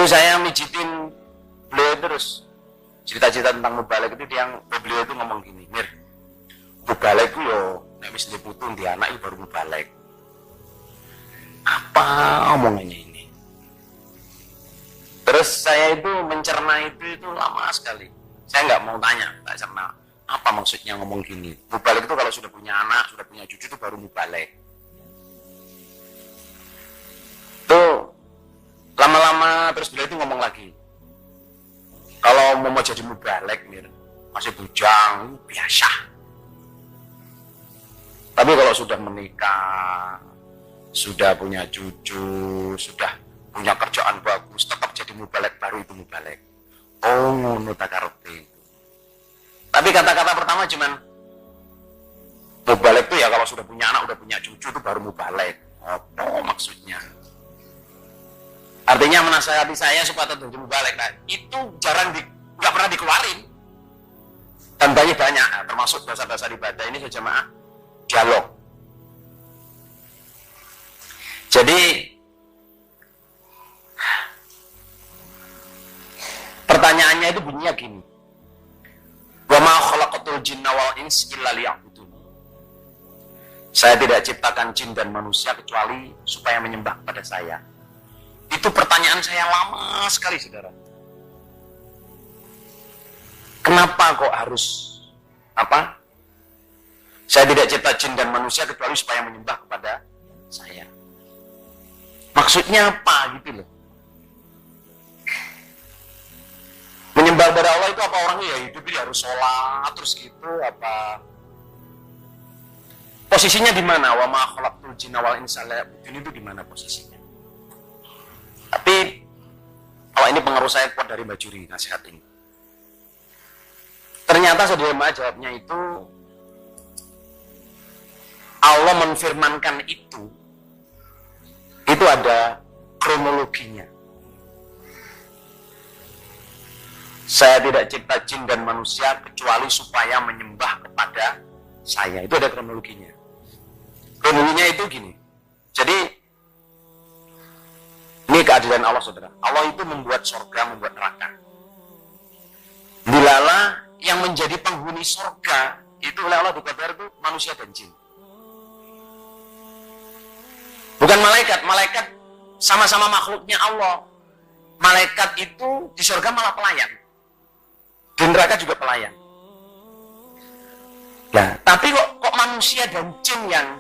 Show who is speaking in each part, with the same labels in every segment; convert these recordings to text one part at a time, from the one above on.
Speaker 1: saya mijitin beliau terus cerita-cerita tentang mubalek itu, beliau itu ngomong gini, Mir, mubalek itu yo nek wis diputu di anak itu baru mubalek. Apa omongannya ini? Terus saya itu mencerna itu lama sekali. Saya nggak mau tanya, tak cerna. Apa maksudnya ngomong gini? Mubalek itu kalau sudah punya anak, sudah punya cucu itu baru mubalek. Tuh lama-lama terus beliau itu ngomong lagi. Kalau mau jadi mubalek, Mir, masih bujang, biasa. Tapi kalau sudah menikah, sudah punya cucu, sudah punya kerjaan bagus, tetap jadi mubalek, baru itu mubalek. Oh, ngono takarepe. Tapi kata-kata pertama cuman mubalek itu ya kalau sudah punya anak, udah punya cucu itu baru mubalek. Apa maksudnya? Artinya menasihati saya supaya tetap jadi mubalek. Nah, itu nggak pernah dikeluarin. Dan banyak, termasuk dasar-dasar ibadah ini saya jamaah dialog. Jadi pertanyaannya itu bunyinya gini. Wa ma khalaqatul jinna wal insa illa liya'budun. Saya tidak ciptakan jin dan manusia kecuali supaya menyembah kepada saya. Itu pertanyaan saya lama sekali, saudara. Kenapa kok harus saya tidak cipta jin dan manusia kecuali supaya menyembah kepada saya. Maksudnya apa gitu loh? Menyembah kepada Allah itu apa, orangnya ya hidup dia harus sholat terus gitu apa? Posisinya di mana? Wa ma khalaqtul jinna wal insa liya'budun itu di mana posisinya? Tapi kalau ini pengaruh saya kuat dari Mbak Juri nasihat ini. Ternyata saudara jawabnya itu Allah menfirmankan itu ada kronologinya. Saya tidak cipta jin dan manusia kecuali supaya menyembah kepada saya. Itu ada kronologinya. Kronologinya itu gini. Jadi ini keadilan Allah, saudara. Allah itu membuat surga, membuat neraka. Dilala yang menjadi penghuni surga itu oleh Allah dikabar itu manusia dan jin. Bukan malaikat. Malaikat sama-sama makhluknya Allah. Malaikat itu di surga malah pelayan. Di neraka juga pelayan. Nah, tapi kok manusia dan jin yang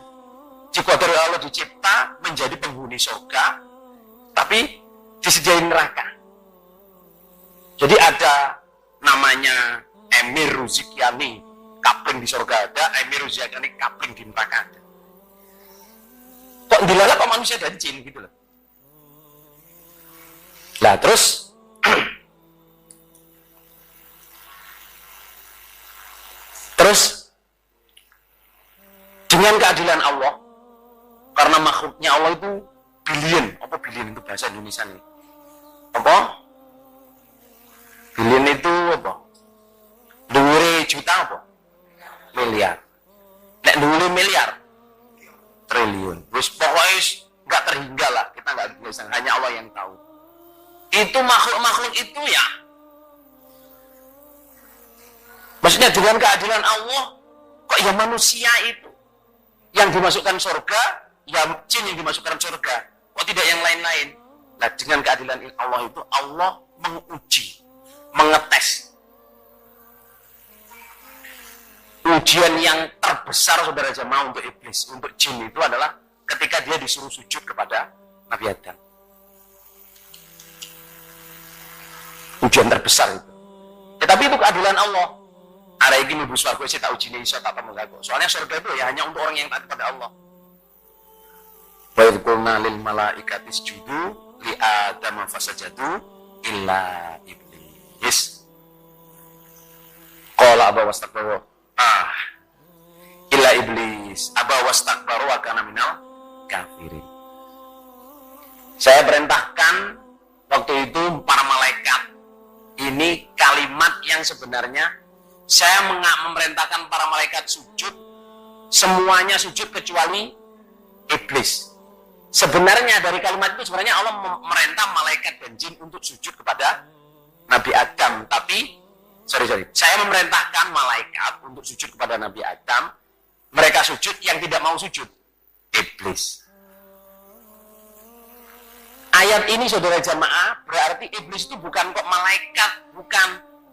Speaker 1: dikadari Allah dicipta menjadi penghuni surga, tapi disediain neraka. Jadi ada namanya Emir Ruzikiani, kapling di surga ada, Emir Ruzikiani kapling di neraka ada. Kok dilala kok manusia dan jin gitu loh. Nah terus dengan keadilan Allah, karena makhluknya Allah itu billion, apa billion itu bahasa Indonesia nih? Apa? Billion itu apa? Dhuwure juta apa? Miliar. Nek dhuwure miliar, triliun. Wis pokoknya nggak terhingga lah, kita nggak bisa, hanya Allah yang tahu. Itu makhluk-makhluk itu ya. Maksudnya dengan keadilan Allah, kok ya manusia itu yang dimasukkan surga, ya jin yang dimasukkan surga, kok tidak yang lain-lain? Nah, dengan keadilan Allah itu Allah menguji, mengetes. Ujian yang terbesar saudara jemaah untuk iblis, untuk jin itu adalah ketika dia disuruh sujud kepada Nabi Adam. Ujian terbesar itu. Tetapi itu keadilan Allah. Ada yang ibu suarga saya tak uji nih, saya tak tahu. Soalnya surga itu ya hanya untuk orang yang taat kepada Allah. Wa idh qulna lil malaikati isjudu li Adama fasajadu illa iblis. Qala aba wastakbaru. Illa iblis aba wastakbaru wa kana minal kafirin. Saya perintahkan waktu itu para malaikat. Ini kalimat yang sebenarnya saya memerintahkan para malaikat sujud, semuanya sujud kecuali iblis. Sebenarnya dari kalimat itu sebenarnya Allah memerintah malaikat dan jin untuk sujud kepada Nabi Adam. Tapi, saya memerintahkan malaikat untuk sujud kepada Nabi Adam. Mereka sujud, yang tidak mau sujud iblis. Ayat ini saudara jamaah berarti iblis itu bukan kok malaikat, bukan.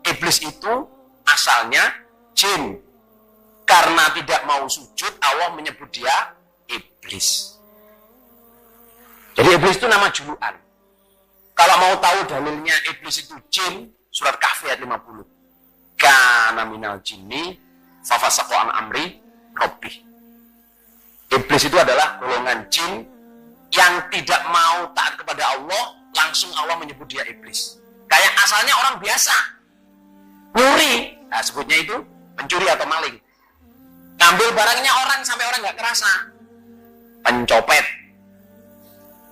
Speaker 1: Iblis itu asalnya jin. Karena tidak mau sujud, Allah menyebut dia iblis. Jadi iblis itu nama julukan. Kalau mau tahu dalilnya iblis itu jin, surat Kahfi ayat 50. Kana minal jinni fafasaqa an amri rabbih. Iblis itu adalah golongan jin yang tidak mau taat kepada Allah, langsung Allah menyebut dia iblis. Kayak asalnya orang biasa, nyuri, nah sebutnya itu pencuri atau maling. Ngambil barangnya orang sampai orang nggak kerasa, pencopet.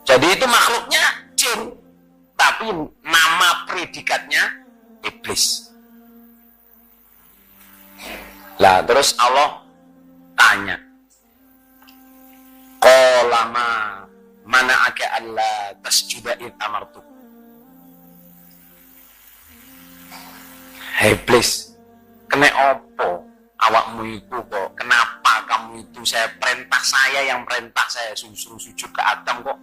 Speaker 1: Jadi itu makhluknya jin, tapi nama predikatnya iblis. Lah terus Allah tanya, qolama mana aga alla tasjuda id amartu. Iblis, kena opo awakmu itu kok? Kenapa kamu itu saya yang perintah saya suruh sujud ke Adam kok?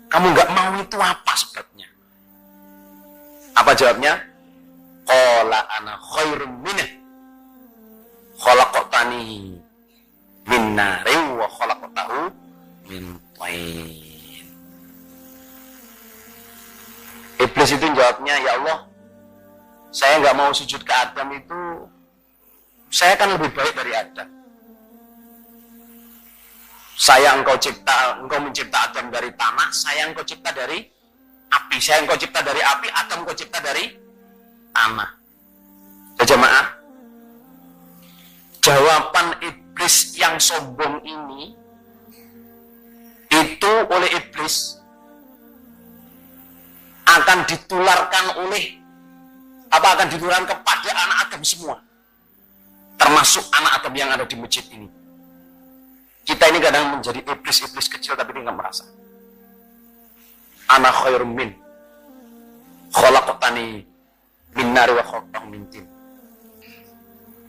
Speaker 1: Kamu nggak mau, itu apa sebabnya? Apa jawabnya? Qala ana khairum minhu khalaqtani min narin wa khalaqtahu min tain. Iblis itu jawabnya, ya Allah, saya nggak mau sujud ke Adam itu, saya kan lebih baik dari Adam. Engkau mencipta Adam dari tanah, saya engkau cipta dari api. Saya engkau cipta dari api, Adam engkau cipta dari tanah. Jemaah, jawaban iblis yang sombong ini, itu oleh iblis akan ditularkan kepada anak Adam semua, termasuk anak Adam yang ada di masjid ini. Kita ini kadang menjadi iblis-iblis kecil tapi dia nggak merasa. Ana khairum min khalaqtani min nari wa khalaqtahu min tin.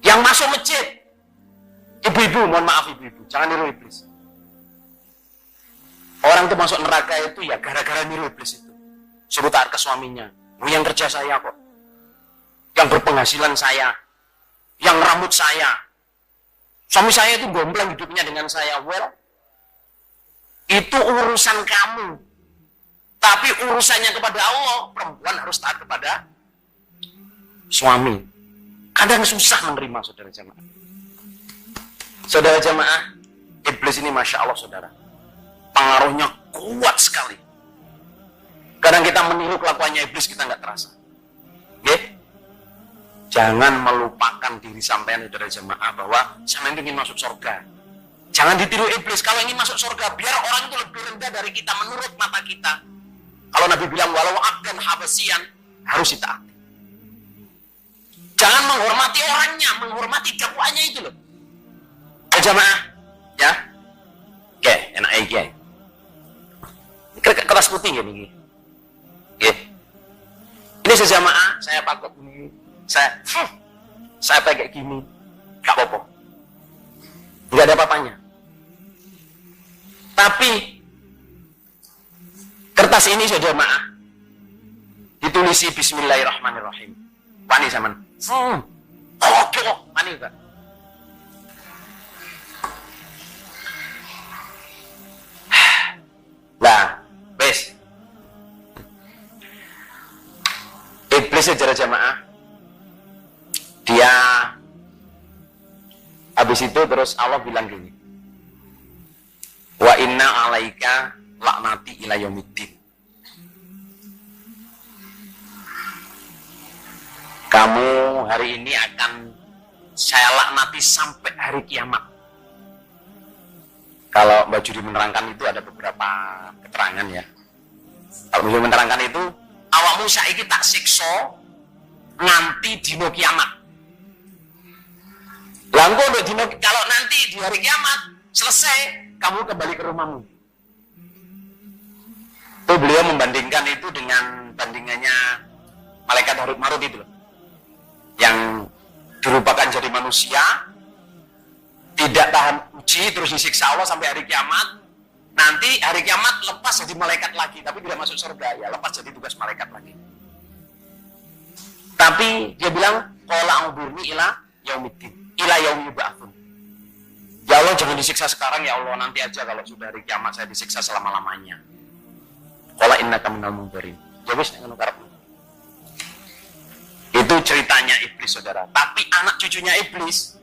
Speaker 1: Yang masuk masjid, ibu-ibu, mohon maaf ibu-ibu, jangan niru iblis. Orang itu masuk neraka itu ya gara-gara niru iblis itu. Suruh taat ke suaminya. Yang kerja saya kok, yang berpenghasilan saya, yang rambut saya. Suami saya itu gombleng hidupnya dengan saya. Well, itu urusan kamu. Tapi urusannya kepada Allah, perempuan harus taat kepada suami. Kadang susah menerima, saudara jamaah. Saudara jamaah, iblis ini Masya Allah saudara, pengaruhnya kuat sekali. Kadang kita meniru kelakuannya iblis, kita nggak terasa. Okay? Jangan melupakan diri sampean, saudara jemaah, bahwa sampean ingin masuk surga. Jangan ditiru iblis. Kalau ingin masuk surga, biar orang itu lebih rendah dari kita menurut mata kita. Kalau Nabi bilang walau abdan habasian, harus ditaati. Jangan menghormati orangnya, menghormati dakwaannya itu loh. Jemaah, ya. Oke, enak ya. Kertas putih ya nih. Oke. Ini sejamaah, saya pakai ini. Saya pakai gini, gak apa-apa, nggak ada apa-apanya. Tapi kertas ini saudara jemaah ditulisi Bismillahirrahmanirrahim. Wani zaman. Oke, wani enggak? Lah, bes. Iblis saudara jemaah, dia habis itu terus Allah bilang gini, wa inna alaika laknati ila yaumiddin. Kamu hari ini akan saya laknati sampai hari kiamat. Kalau Mbak Judi menerangkan itu ada beberapa keterangan ya. Kalau Mbak Judi menerangkan itu, awakmu saiki tak siksa nganti dino kiamat. Kalau nanti di hari kiamat selesai, kamu kembali ke rumahmu. Itu beliau membandingkan itu dengan bandingannya malaikat Harut Marut itu loh. Yang dirupakan jadi manusia, tidak tahan uji, terus disiksa Allah sampai hari kiamat. Nanti hari kiamat lepas jadi malaikat lagi, tapi tidak masuk surga, ya lepas jadi tugas malaikat lagi. Tapi dia bilang, qala a'udzurbini ila yaumiddin, ila yaumi yub'atsun. Ya Allah, jangan disiksa sekarang ya Allah, nanti aja kalau sudah hari kiamat saya disiksa selama-lamanya. Qala innaka minal mundzirin. Ya wis nek ngono karepmu. Itu ceritanya iblis, saudara. Tapi anak cucunya iblis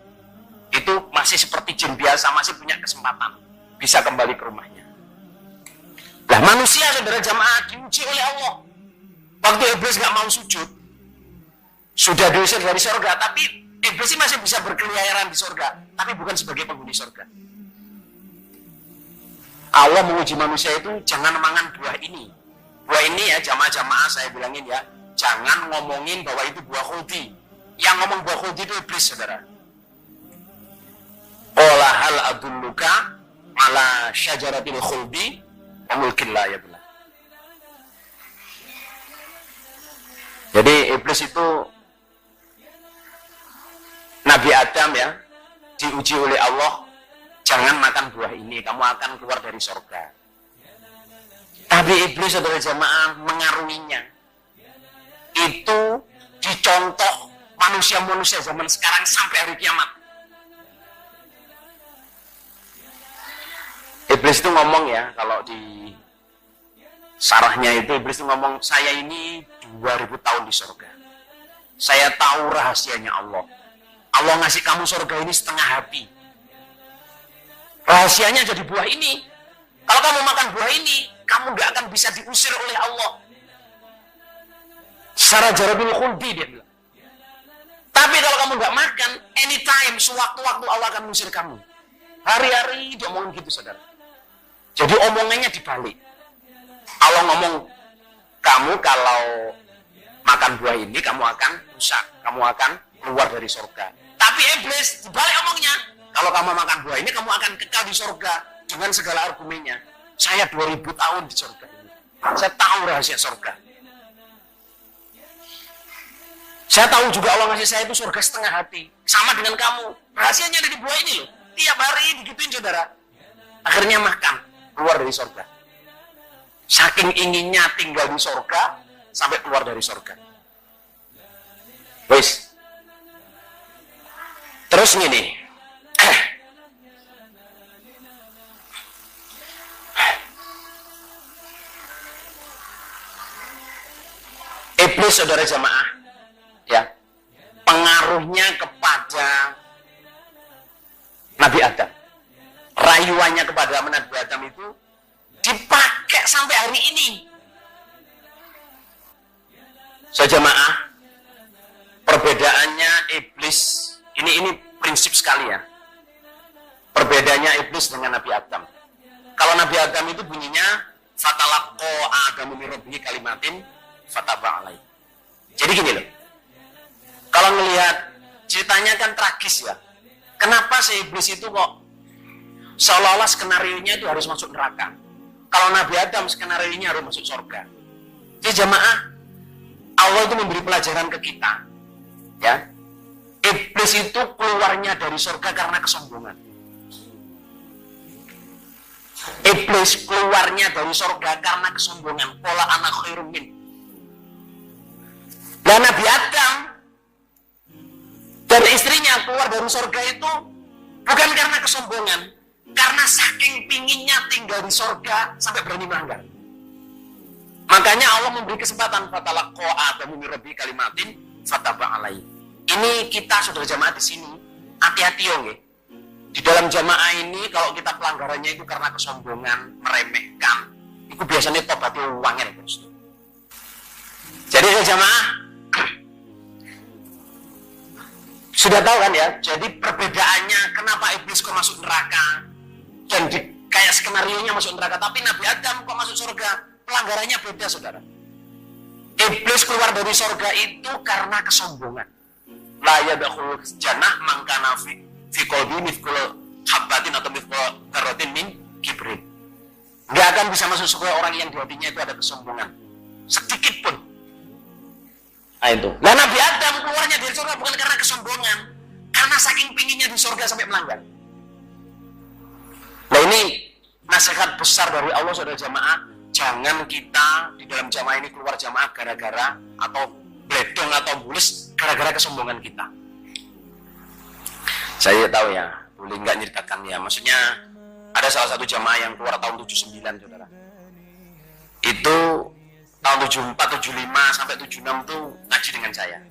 Speaker 1: itu masih seperti jin biasa, masih punya kesempatan bisa kembali ke rumahnya. Lah manusia, saudara jamaah, diuji oleh Allah. Waktu iblis gak mau sujud, sudah diusir dari surga, tapi iblis masih bisa berkeliaran di surga, tapi bukan sebagai penghuni surga. Allah menguji manusia itu, jangan mangan buah ini. Buah ini ya jamaah-jamaah saya bilangin ya, jangan ngomongin bahwa itu buah khuldi. Yang ngomong buah khuldi itu iblis, saudara. Qala hal adulluka ala syajaratil khuldi wa mulkin la yablaa. Jadi iblis itu Nabi Adam ya, diuji oleh Allah, jangan makan buah ini, kamu akan keluar dari surga. Tapi iblis, saudara jamaah, mengaruhinya. Itu dicontoh manusia-manusia zaman sekarang sampai hari kiamat. Iblis itu ngomong ya, kalau di sarahnya itu iblis itu ngomong, saya ini 2000 tahun di surga. Saya tahu rahasianya Allah. Allah ngasih kamu surga ini setengah hati. Rahasianya jadi buah ini. Kalau kamu makan buah ini, kamu gak akan bisa diusir oleh Allah. Secara jarabil khuldi dia bilang. Tapi kalau kamu gak makan, anytime, sewaktu-waktu Allah akan mengusir kamu. Hari-hari dia ngomong gitu, saudara. Jadi omongannya dibalik. Allah ngomong, kamu kalau makan buah ini, kamu akan rusak. Kamu akan keluar dari surga. Tapi iblis dibalik omongnya, kalau kamu makan buah ini, kamu akan kekal di surga dengan segala argumennya. Saya 2000 tahun di surga ini. Saya tahu rahasia surga. Saya tahu juga Allah ngasih saya itu surga setengah hati. Sama dengan kamu. Rahasianya ada di buah ini loh. Tiap hari digituin, saudara. Akhirnya makan, keluar dari surga. Saking inginnya tinggal di surga, sampai keluar dari surga. Wis. Terus gini, iblis, saudara jamaah, ya, pengaruhnya kepada Nabi Adam, rayuannya kepada Nabi Adam itu dipakai sampai hari ini. So jamaah, perbedaannya iblis ini prinsip sekali ya. Perbedaannya iblis dengan Nabi Adam. Kalau Nabi Adam itu bunyinya fatalaqqa Adamu min rabbihi kalimatin fataba alaihi. Jadi gini loh. Kalau ngelihat ceritanya kan tragis ya. Kenapa si iblis itu kok seolah-olah skenarionya itu harus masuk neraka? Kalau Nabi Adam skenarionya harus masuk surga. Jadi jamaah, Allah itu memberi pelajaran ke kita. Ya. Iblis itu keluarnya dari surga karena kesombongan. Iblis keluarnya dari surga karena kesombongan. Qala ana khairum min. Dan Nabi Adam dan istrinya keluar dari surga itu bukan karena kesombongan, karena saking pinginnya tinggal di surga sampai berani melanggar. Makanya Allah memberi kesempatan fatalaqqa Adamu min rabbihi kalimatin fataba alaihi. Ini kita, saudara jamaah di sini, hati-hati ya. Di dalam jamaah ini kalau kita pelanggarannya itu karena kesombongan, meremehkan, itu biasanya tobatnya wangel. Jadi jamaah sudah tahu kan ya, jadi perbedaannya kenapa iblis kok masuk neraka dan kayak skenario-nya masuk neraka, tapi Nabi Adam kok masuk surga, pelanggarannya beda, saudara. Iblis keluar dari surga itu karena kesombongan. La yadkhulul jannah man kana fi qalbi mithqal habatin atau mithqal dzarratin min kibrin. Nggak akan bisa masuk surga orang yang di hatinya itu ada kesombongan sedikit pun. Nah itu. Nah Nabi Adam keluarnya dari surga bukan karena kesombongan, karena saking pinginnya di surga sampai melanggar. Nah ini nasihat besar dari Allah saudara jamaah. Jangan kita di dalam jamaah ini keluar jamaah gara-gara atau bledong atau bulus gara-gara kesombongan kita. Saya tahu ya, boleh nggak nyeritakan ya. Maksudnya ada salah satu jamaah yang keluar tahun 79 saudara. Itu tahun 74, 75 sampai 76 tuh ngaji dengan saya.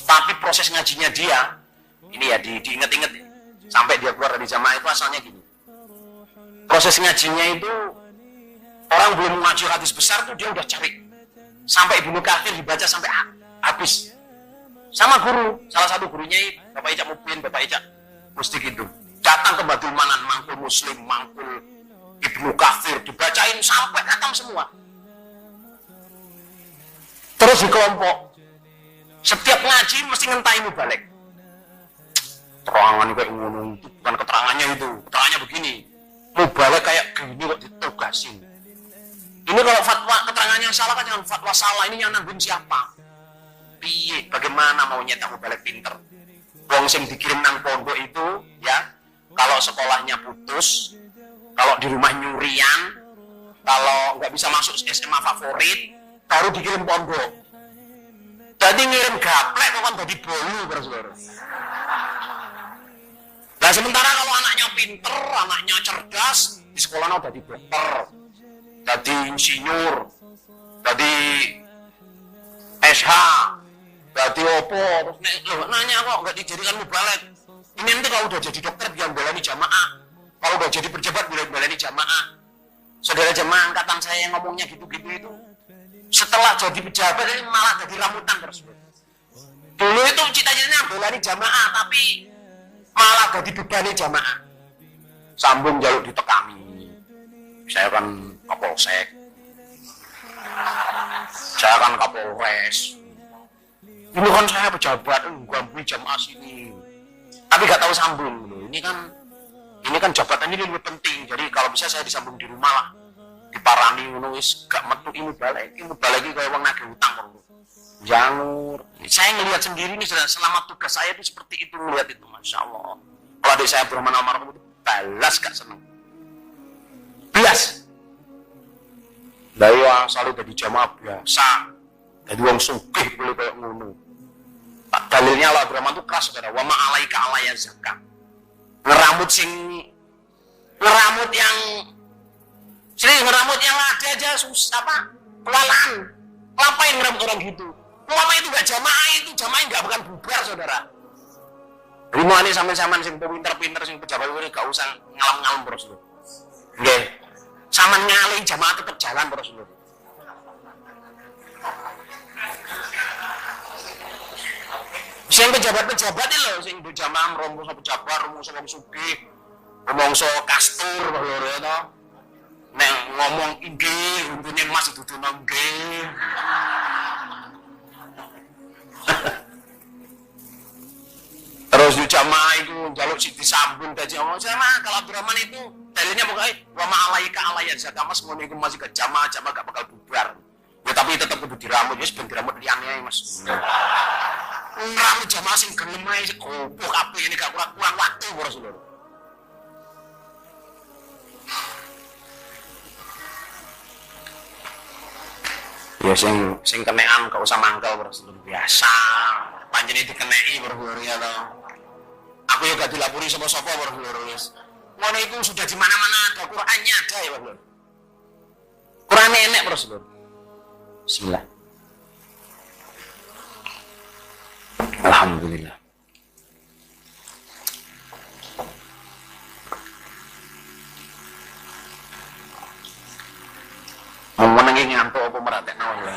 Speaker 1: Tapi proses ngajinya dia, ini ya diinget-inget ya, sampai dia keluar dari jamaah itu asalnya gini. Proses ngajinya itu orang belum ngaji hadis besar tuh dia udah cari sampai Ibnu Katsir dibaca sampai habis. Sama guru, salah satu gurunya Bapak Icak Mubin, Bapak Icak Mustik itu datang ke Batul Manan, mangkul Muslim, mangkul Ibnu Katsir, dibacain sampai khatam semua. Terus di kelompok setiap ngaji mesti ngentaimu balik. Terangan kayak ngono itu bukan keterangannya itu, keterangannya begini. Mau balik kayak gini kok ditugasin. Ini kalau fatwa keterangannya salah kan jangan fatwa salah, ini yang nanggung siapa? Piye, bagaimana mau nyetak balik pinter? Wong sing dikirim nang pondok itu ya, kalau sekolahnya putus, kalau di rumah nyurian, kalau nggak bisa masuk SMA favorit, baru dikirim pondok. Jadi ngirim gaplek kok kan jadi bolu saudara. Nah sementara kalau anaknya pinter, anaknya cerdas, di sekolahnya udah di dokter, jadi insinyur, jadi SH, jadi opo, terus nanya kok nggak dijadikan mubalek. Ini nanti kalau udah jadi dokter biar belani jamaah, kalau udah jadi pejabat biar belani jamaah. Saudara jamaah angkatan saya yang ngomongnya gitu-gitu itu, setelah jadi pejabat ini malah jadi rambutan terus. Dulu itu cita-citanya belani jamaah, tapi malah jadi bebani jamaah. Sambung jaluk ditekani. Saya kan Kapolsek, saya kan Kapolres. Ini kan saya pejabat, ganggu jamaah sini. Tapi gak tahu sambung. Ini kan jabatan ini lebih penting. Jadi kalau bisa saya disambung di rumah lah. Diparani nulis gak metu ini balik kayak uang nagih hutang. Jangur. Saya ngelihat sendiri nih selama tugas saya itu seperti itu, melihat itu, masya Allah. Kalau adik saya Abdurrahman almarhum itu balas gak seneng. Belas. Dari yang selalu jadi jamaah biasa, jadi wong sugih boleh kayak ngono. Dalilnya Allah Abdurrahman itu keras saudara. Wa ma alaika alaya zakat. Ngeramut yang ada aja susah apa? Kelalaan. Ngapain ngeramut orang gitu? Lama itu gak jamaah, itu jamaah gak bakal bubar saudara. Rumah ini sama-sama sing pinter-pinter sing pejabat ini gak usah ngalam-ngalam terus lho. Nggih. Sama ngalih jamaah tetap jalan terus lho. Sing pejabat-pejabat iki lho sing do jamaah rombong pejabat, rombong wong sugih, rombong kastur lho to. Nek ngomong inggih, untune Mas dudu nggih. Terus di jamaah itu jaluk si disambung gaji Allah sama kalau Abdurrahman itu dalilnya pokoknya wa ma alaika alayat zakat Mas ngono iku masih ke jamaah gak bakal bubar. Ya tapi tetap kudu diramut wis ben diramut liyane Mas. Ngeramut jamaah sing gelem ae goblok kabeh ini gak kurang waktu Rasulullah. Ya sing kenekan gak usah mangkel Rasulullah biasa. Panjenengan dikenei Rasulullah to. Aku ya gak dilapori sapa-sapa Rasulullah. Ngono itu sudah di mana-mana ada Qur'annya ada ya Rasulullah. Qur'ane enek Rasulullah. Bismillah. Alhamdulillah. Ngomong nang ngantuk apa meratekno ya.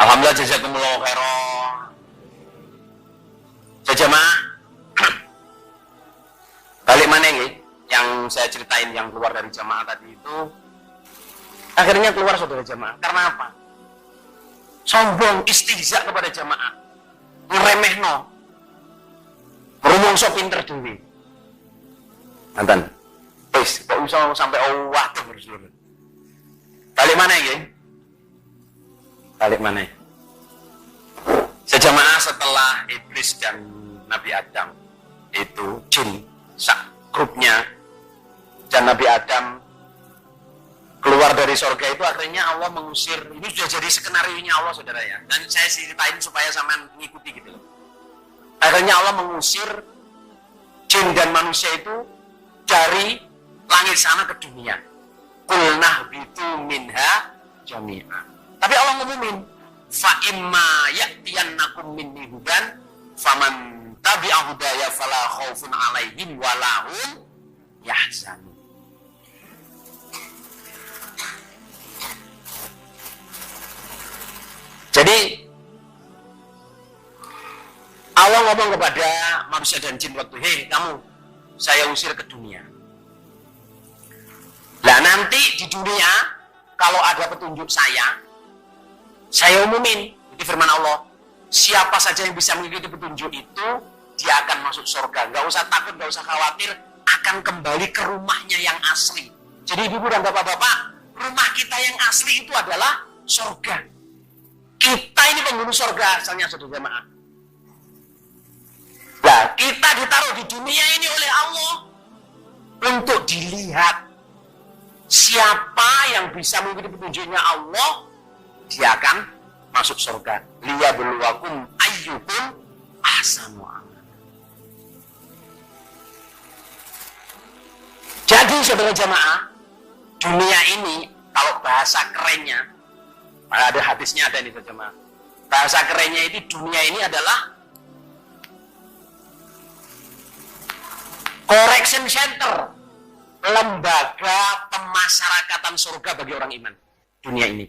Speaker 1: Alhamdulillah jazakumullah khairan. Jamaah. Balik mana nih yang saya ceritain yang keluar dari jamaah tadi itu. Akhirnya keluar saudara jamaah. Karena apa? Sombong, istihza kepada jamaah. ngremehno. Rumangsa pinter dhewe. Nanten. Wis, kok iso sampai waduh berseluruh. Balik mana ya? Balik mana? Sejamaah setelah iblis dan Nabi Adam itu jin sak grupnya dan Nabi Adam keluar dari surga itu akhirnya Allah mengusir. Ini sudah jadi skenario-nya Allah saudara ya. Dan saya ceritain supaya sampean ngikuti gitu loh. Akhirnya Allah mengusir jin dan manusia itu dari langit sana ke dunia. Qulnah bitu minha jami'a. Tapi Allah ngumumin, fa imma ya'tiyannakum minni hudan faman tabi'a hudaya fala khaufun 'alaihim wa lahum yahzanun. Jadi Allah ngomong kepada manusia dan jin waktu, hei kamu, saya usir ke dunia. Nah nanti di dunia kalau ada petunjuk saya umumin. Itu firman Allah. Siapa saja yang bisa mengikuti petunjuk itu, dia akan masuk surga. Gak usah takut, gak usah khawatir, akan kembali ke rumahnya yang asli. Jadi ibu dan bapak-bapak, rumah kita yang asli itu adalah surga. Kita ini penghuni surga asalnya, saudara jemaah. Nah, kita ditaruh di dunia ini oleh Allah untuk dilihat. Siapa yang bisa mengikuti petunjuknya Allah, dia akan masuk surga. Liyabluwakum ayyukum ahsanu amala. Jadi saudara jemaah, dunia ini kalau bahasa kerennya, ada hadisnya ada nih saudara jemaah. Bahasa kerennya itu dunia ini adalah correction center. Lembaga pemasyarakatan surga bagi orang iman. Dunia ini.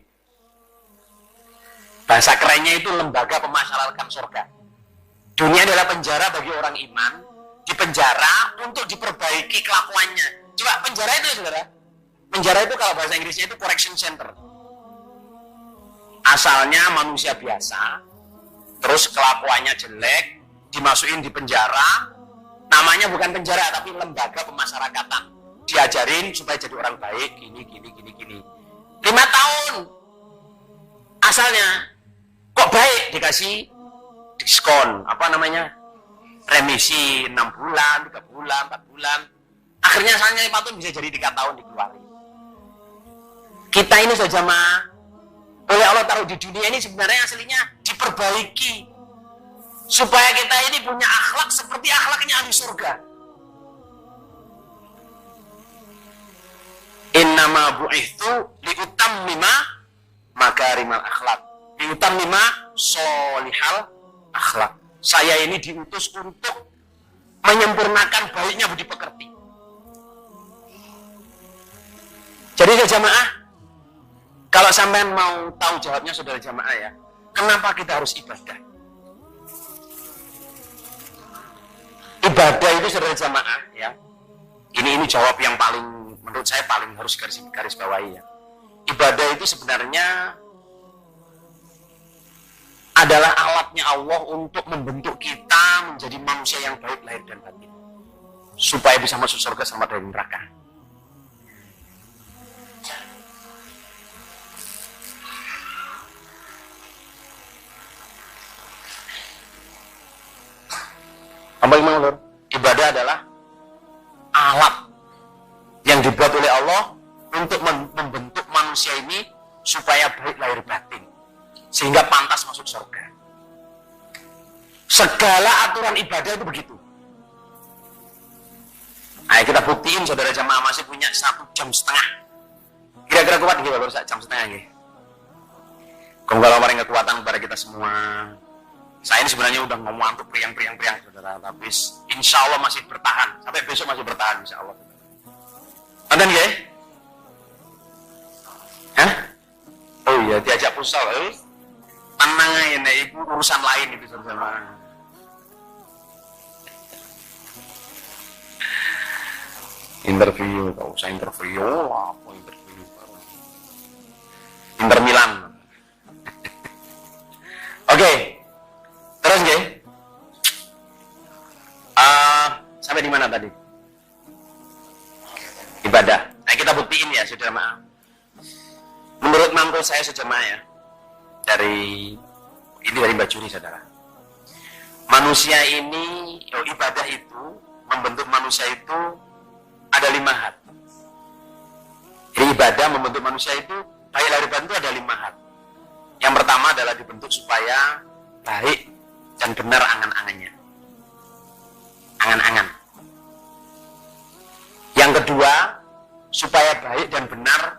Speaker 1: Bahasa kerennya itu lembaga pemasyarakatan surga. Dunia adalah penjara bagi orang iman. Di penjara untuk diperbaiki kelakuannya. Coba penjara itu saudara. Penjara itu kalau bahasa Inggrisnya itu correction center. Asalnya manusia biasa. Terus kelakuannya jelek. Dimasukin di penjara. Namanya bukan penjara tapi lembaga pemasyarakatan. Diajarin supaya jadi orang baik, gini. 5 tahun. Asalnya, kok baik? Dikasih diskon, remisi 6 bulan, 3 bulan, 4 bulan. Akhirnya asalnya 5 tahun bisa jadi 3 tahun dikeluarin. Kita ini saja oleh Allah taruh di dunia ini sebenarnya aslinya diperbaiki. Supaya kita ini punya akhlak seperti akhlaknya ahli surga. Innama bu'ithtu liutammima makarimal akhlak. Liutammima sholihal akhlak. Saya ini diutus untuk menyempurnakan baiknya budi pekerti. Jadi ya jamaah, kalau sampean mau tahu jawabnya saudara jamaah ya, kenapa kita harus ibadah? Ibadah itu saudara jamaah ya. Ini jawab yang paling menurut saya paling harus garis bawahi ya. Ibadah itu sebenarnya adalah alatnya Allah untuk membentuk kita menjadi manusia yang baik lahir dan batin. Supaya bisa masuk surga sama dari neraka. Apa yang mau, ibadah adalah alat yang dibuat oleh Allah untuk membentuk manusia ini supaya baik lahir batin sehingga pantas masuk surga. Segala aturan ibadah itu begitu. Ayo kita buktiin saudara jamaah masih punya 1,5 jam. Kira-kira kuat gitu baru 1,5 jam gitu. Kalau kemarin kekuatan kepada kita semua. Saya ini sebenarnya udah ngomong untuk priang saudara, tapi insya Allah masih bertahan sampai besok masih bertahan insya Allah. Nonton ya? Hah? Oh iya, diajak pusal. Tenang aja, itu urusan lain itu saudara. Interview, gak usah interview, apa interview? Inter Milan. Oke, terus nggih. tadi? Ibadah. Nah, kita buktiin ya, saudara maaf. Menurut mampu saya sejamaah ya, dari Mbak Juri, saudara. Manusia ini, ibadah itu, membentuk manusia itu ada 5 hal. Jadi ibadah membentuk manusia itu, baik lahir batin itu ada 5 hal. Yang pertama adalah dibentuk supaya baik dan benar angan-angannya. Angan-angan. Yang kedua, supaya baik dan benar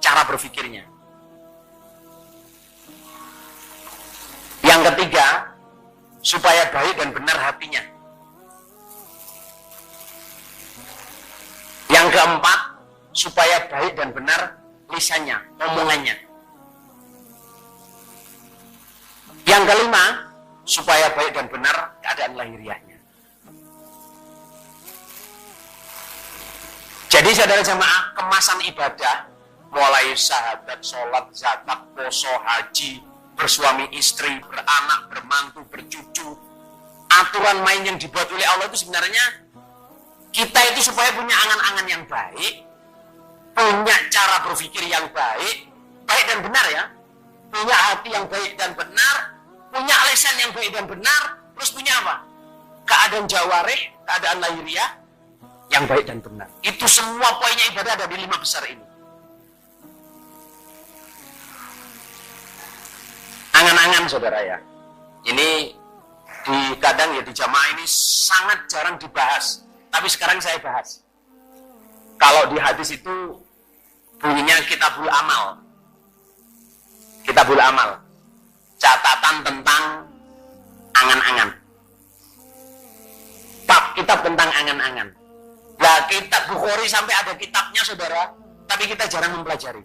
Speaker 1: cara berpikirnya. Yang ketiga, supaya baik dan benar hatinya. Yang keempat, supaya baik dan benar lisannya, omongannya. Yang kelima, supaya baik dan benar keadaan lahiriahnya. Jadi saudara jamaah, kemasan ibadah, mulai syahadat, sholat, zakat, puasa, haji, bersuami istri, beranak, bermantu, bercucu, aturan main yang dibuat oleh Allah itu sebenarnya kita itu supaya punya angan-angan yang baik, punya cara berpikir yang baik, baik dan benar ya, punya hati yang baik dan benar, punya lisan yang baik dan benar, terus punya apa? Keadaan jawarih, keadaan lahiriah yang baik dan benar. Itu semua poinnya ibadah ada di 5 besar ini. Angan-angan saudara ya, ini kadang ya di jamaah ini sangat jarang dibahas, tapi sekarang saya bahas. Kalau di hadis itu bunyinya kitabul amal, kitabul amal, catatan tentang angan-angan, bab kitab tentang angan-angan. Nah, kitab Bukhari sampai ada kitabnya saudara, tapi kita jarang mempelajari.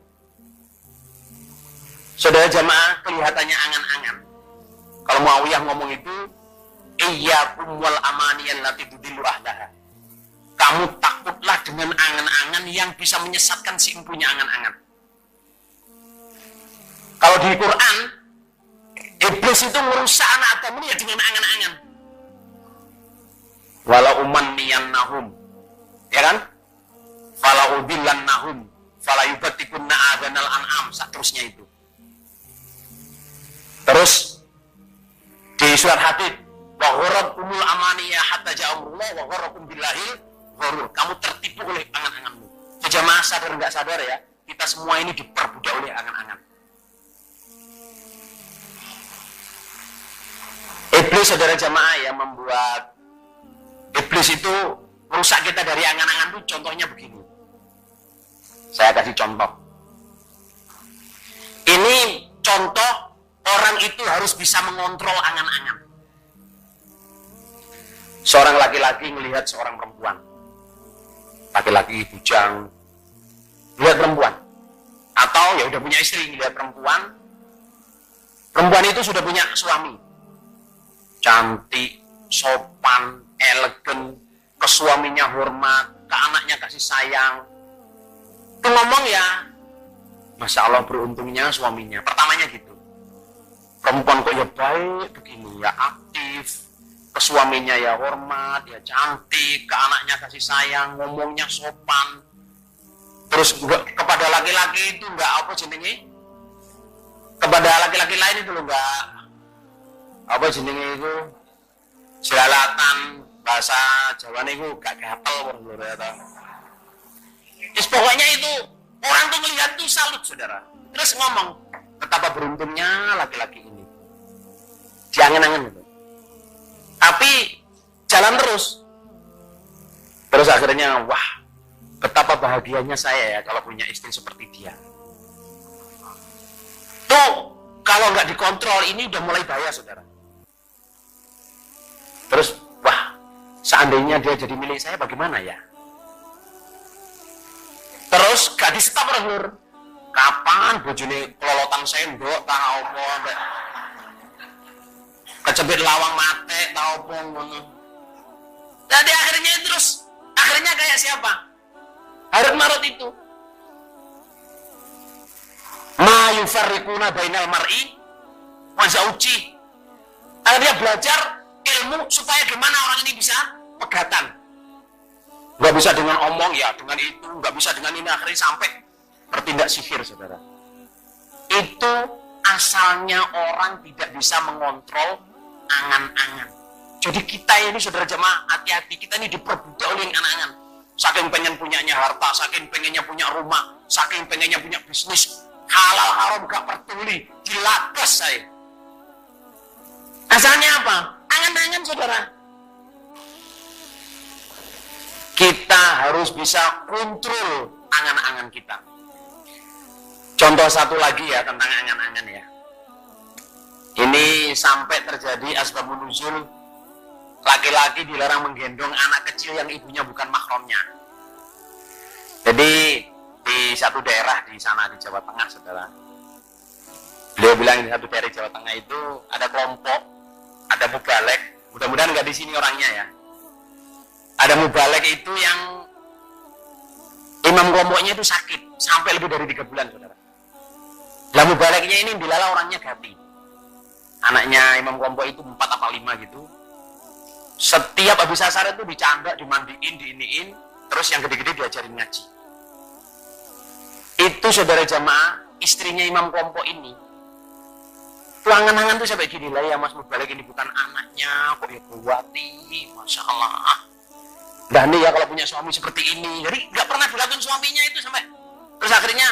Speaker 1: Saudara jamaah, kelihatannya angan-angan. Kalau Muawiyah ngomong itu, iyyakum wal amaniyal lati tudillu ahlaha. Kamu takutlah dengan angan-angan yang bisa menyesatkan si empunya angan-angan. Kalau di Quran, iblis itu merusak anak Adam ini ya dengan angan-angan. Walau umanniyannahum, ya kan? Falau udillannahum, falayubatikunna adhanal an'am, seterusnya itu. Terus di surat Hadid, wa ghurrakumul amaniyah hatta ja'amrullah wa ghurrakum billahil ghurur. Kamu tertipu oleh angan-anganmu. Jamaah sadar enggak sadar ya, kita semua ini diperbudak oleh angan-angan. Iblis saudara jamaah yang membuat iblis itu merusak kita dari angan-angan itu contohnya begini. Saya kasih contoh. Ini contoh orang itu harus bisa mengontrol angan-angan. Seorang laki-laki melihat seorang perempuan. Laki-laki bujang lihat perempuan. Atau ya udah punya istri lihat perempuan. Perempuan itu sudah punya suami. Cantik, sopan, elegan, ke suaminya hormat, ke anaknya kasih sayang. Itu ngomong ya, Masya Allah beruntungnya suaminya. Pertamanya gitu. Perempuan kok ya baik begini, ya aktif, ke suaminya ya hormat, ya cantik, ke anaknya kasih sayang, ngomongnya sopan. Terus kepada laki-laki itu enggak apa jenenge? Kepada laki-laki lain itu loh enggak apa jenenge itu? Jelalatan, bahasa Jawa itu gak gatel menurut ya. Pokoknya itu orang tuh melihat tuh salut saudara. Terus ngomong, betapa beruntungnya laki-laki ini. Diangan-angan itu. Tapi jalan terus. Terus akhirnya, wah, betapa bahagianya saya ya kalau punya istri seperti dia. Tuh, kalau nggak dikontrol ini udah mulai bahaya saudara. Terus, wah, seandainya dia jadi milik saya bagaimana ya? Terus gak di stop lur. Kapan bojone kelolotan sendok ta opo kecebit lawang mate ta opo ngono. Jadi akhirnya kayak siapa? Harut marut itu. Ma yufarriquna bainal mar'i wa zauji. Akhirnya belajar ilmu supaya gimana orang ini bisa pegatan. nggak bisa dengan omong ya, dengan itu, nggak bisa dengan ini, akhirnya sampai bertindak sihir, saudara. Itu asalnya orang tidak bisa mengontrol angan-angan. Jadi kita ini, saudara jemaah, hati-hati, kita ini diperbudak oleh angan-angan. Saking pengen punyanya harta, saking pengennya punya rumah, saking pengennya punya bisnis, halal haram gak peduli, dilagas saya. Asalnya apa? Angan-angan, saudara. Kita harus bisa kontrol angan-angan kita. Contoh satu lagi ya tentang angan-angan ya. Ini sampai terjadi asbabun nuzul, laki-laki dilarang menggendong anak kecil yang ibunya bukan mahramnya. Jadi di satu daerah di sana di Jawa Tengah, saudara. Beliau bilang di satu daerah di Jawa Tengah itu ada kelompok, ada mubalek. Mudah-mudahan nggak di sini orangnya ya. Ada mubalek itu yang imam kelompoknya itu sakit sampai lebih dari 3 bulan, saudara. Lah mubaleknya ini dilala orangnya Gati. Anaknya imam kelompok itu 4 apa 5 gitu. Setiap habis asar itu dicanda, dimandiin, diiniin, terus yang gede-gede diajarin ngaji. Itu saudara jamaah, istrinya imam kelompok ini. Angan-angan tuh sampai gini lah ya, Mas Mubalek ini bukan anaknya, kok ya buati, Masya Allah. Dan nih ya kalau punya suami seperti ini, jadi nggak pernah dilakukan suaminya itu sampai. Terus akhirnya,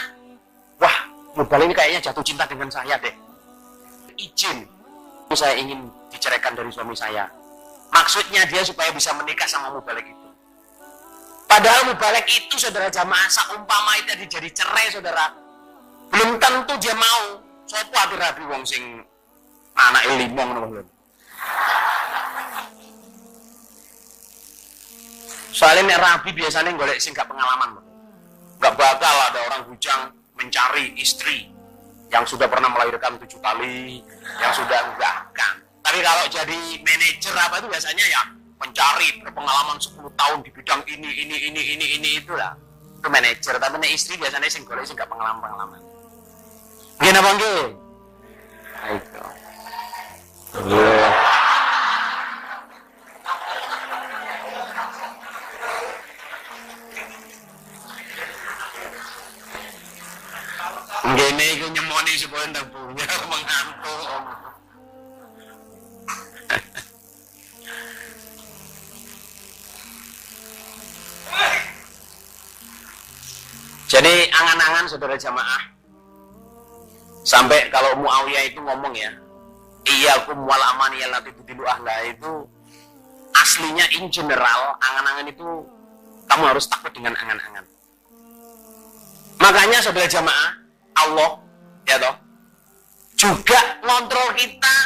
Speaker 1: wah Mubalek ini kayaknya jatuh cinta dengan saya deh. Izin, saya ingin diceraikan dari suami saya. Maksudnya dia supaya bisa menikah sama Mubalek itu. Padahal Mubalek itu saudara jamaah saumpama itu jadi cerai saudara, belum tentu dia mau. Sopo ati rabi wong sing anake limong ngono lho. Soalnya nek rabi biasanya golek sing gak pengalaman. Gak bakal ada orang bujang mencari istri yang sudah pernah melahirkan 7 kali, yang sudah enggak kan. Tapi kalau jadi manajer apa itu biasanya ya mencari berpengalaman 10 tahun di bidang ini itulah. Itu manajer, tapi nek istri biasanya sing golek sing gak pengalaman. Nggih napa nggih? Ayo. Ngene iku nyemoni supaya ndang bunga mengantuk. Jadi angan-angan saudara jamaah. Sampai kalau Muawiyah itu ngomong ya, iyyakum wal amani allati tudilu ahla, itu aslinya in general angan-angan itu kamu harus takut dengan angan-angan. Makanya saudara jamaah, Allah ya toh juga ngontrol kita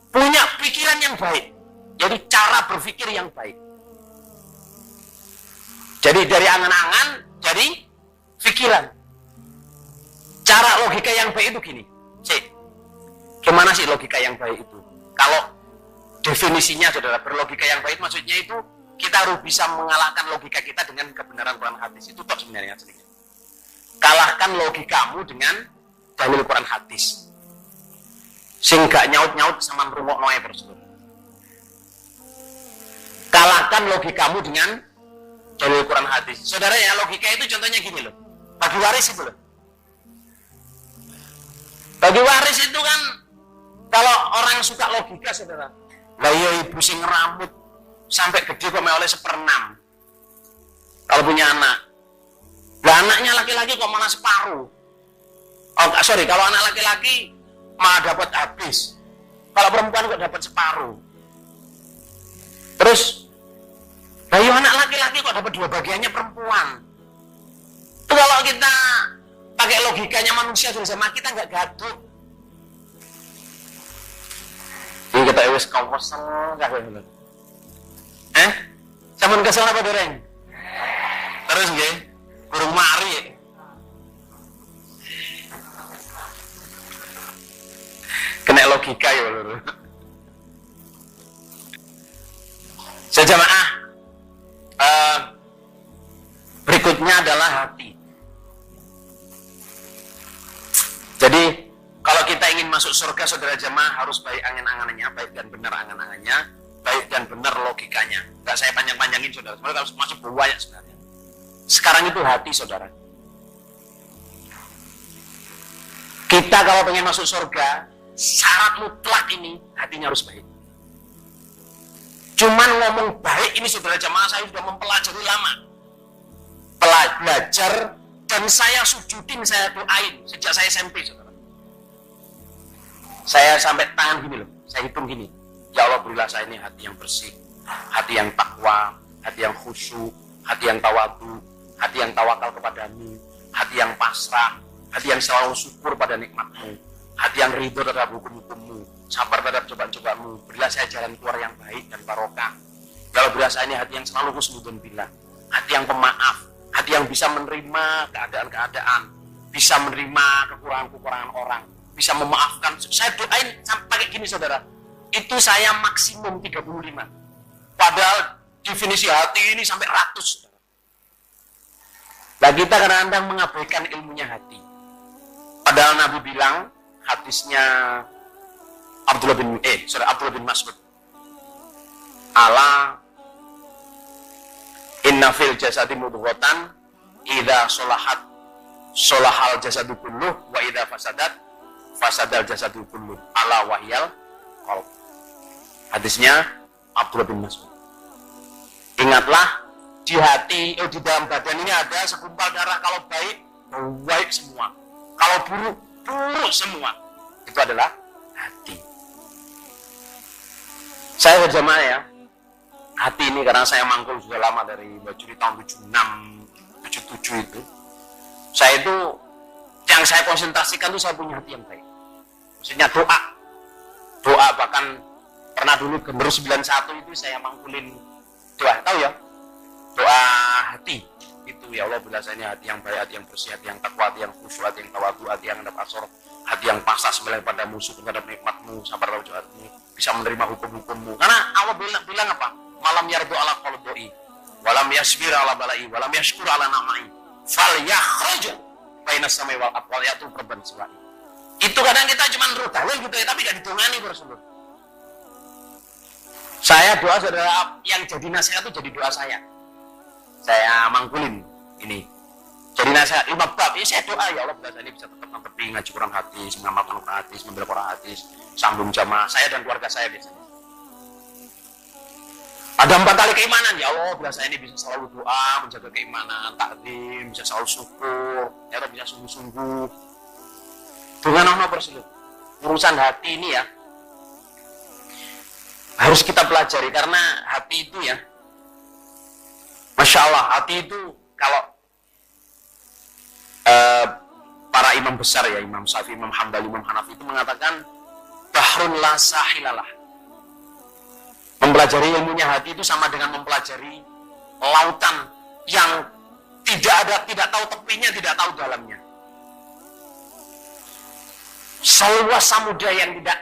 Speaker 1: punya pikiran yang baik. Jadi cara berpikir yang baik. Jadi dari angan-angan jadi pikiran. Cara logika yang baik itu gini. Gimana sih logika yang baik itu? Kalau definisinya saudara, berlogika yang baik maksudnya itu kita harus bisa mengalahkan logika kita dengan kebenaran Quran hadis. Itu toh sebenarnya sedikit. Kalahkan logikamu dengan dalil Quran hadis. Sing gak nyaut-nyaut sama ngrungokno ae terus. Kalahkan logikamu dengan dalil Quran hadis. Saudara ya, logika itu contohnya gini loh. Bagi waris itu loh. Bagi waris itu kan kalau orang suka logika saudara. Lah ya ibu sing rambut sampai gede kok oleh 1/6. Kalau punya anak. Lah anaknya laki-laki kok malah separuh. Oh sorry, kalau anak laki-laki malah dapat habis. Kalau perempuan kok dapat separuh. Terus lah ya anak laki-laki kok dapat 2 bagiannya perempuan. Itu kalau kita pakai logikanya manusia sama kita nggak gaduh. Ini kita wis kesel kabeh. Sampun kesel apa dereng? Terus nggih, burung mari. Kena logika ya lho. Sejamaah berikutnya adalah hati. Jadi kalau kita ingin masuk surga saudara jemaah harus baik angan-angannya, baik dan benar angan-angannya. baik dan benar logikanya. Nggak saya panjang-panjangin saudara, sebenarnya masih banyak sebenarnya. Sekarang itu hati saudara. Kita kalau pengen masuk surga, syarat mutlak ini hatinya harus baik. Cuman ngomong baik ini saudara jamaah, saya sudah mempelajari lama. Belajar dan saya sujudin, saya doain sejak saya SMP saudara. Saya sampai tangan gini loh, saya hitung gini. Ya Allah, berilah saya ini hati yang bersih, hati yang takwa, hati yang khusyuk, hati yang tawadu, hati yang tawakal kepadamu, hati yang pasrah, hati yang selalu syukur pada nikmatmu, hati yang ridho terhadap hukum-hukummu, sabar terhadap cobaan-cobaanmu. Berilah saya jalan keluar yang baik dan barokah. Ya Allah, berilah saya ini hati yang selalu husnudon billah, hati yang pemaaf, hati yang bisa menerima keadaan-keadaan, bisa menerima kekurangan-kekurangan orang, bisa memaafkan. Saya doain sampai kayak gini saudara, itu saya maksimum 35. Padahal definisi hati ini sampai 100. Nah kita kadang-kadang mengabaikan ilmunya hati. Padahal Nabi bilang, hadisnya Abdullah bin Mas'ud, ala inna fil jasadi mudghatan idza solahal jasadu kulluh wa idza fasadal jasadu kulluh ala wahyal qalb. Hadisnya Abdullah bin Mas'ud. Ingatlah, di hati, di dalam badan ini ada segumpal darah. Kalau baik semua. Kalau buruk semua. Itu adalah hati. Saya berjamaah ya, hati ini karena saya mangkul sudah lama dari Bajuri tahun 76, 77 itu. Saya itu, yang saya konsentrasikan itu saya punya hati yang baik. Maksudnya doa bahkan pernah dulu Generus 91 itu saya mangkulin doa, tahu ya, doa hati itu. Ya Allah, berilah saya ini hati yang baik, hati yang bersih, hati yang takwa, hati yang khusyuk, hati yang tawadu, hati yang hadap asor, hati yang pasrah sembelih pada musuh terhadap nikmatmu, sabar terhadap cobaan-mu, bisa menerima hukum-hukummu. Karena Allah bilang apa? Malam yardu ala qalbi walam yasbir ala balai walam yashkur ala namai fal yakhruj bainas samai wal ardh wal yatu korban siwai. Itu kadang kita cuma dalil gitu ya, tapi gak ditungani Rasulullah. Saya doa saudara, yang jadi nasihat itu jadi doa saya mangkulin ini jadi nasihat 5 bab. Ya saya doa, ya Allah bila saya ini bisa tetap mengerti, ngaji Quran hadis, mengamalkan Quran hadis, membela Quran hadis, sambung jamaah saya dan keluarga saya biasanya. Ada 4 tali keimanan, ya Allah bila saya ini bisa selalu doa, menjaga keimanan, takdim, bisa selalu syukur, ya Allah bisa sungguh-sungguh dengan Allah Rasulullah. Urusan hati ini ya harus kita pelajari, karena hati itu ya, Masya Allah, hati itu kalau para imam besar ya, Imam Syafi'i, Imam Hambali, Imam Hanafi itu mengatakan bahrun la sahilalah. Mempelajari ilmunya hati itu sama dengan mempelajari lautan yang tidak tahu tepinya, tidak tahu dalamnya. Seluas samudra yang tidak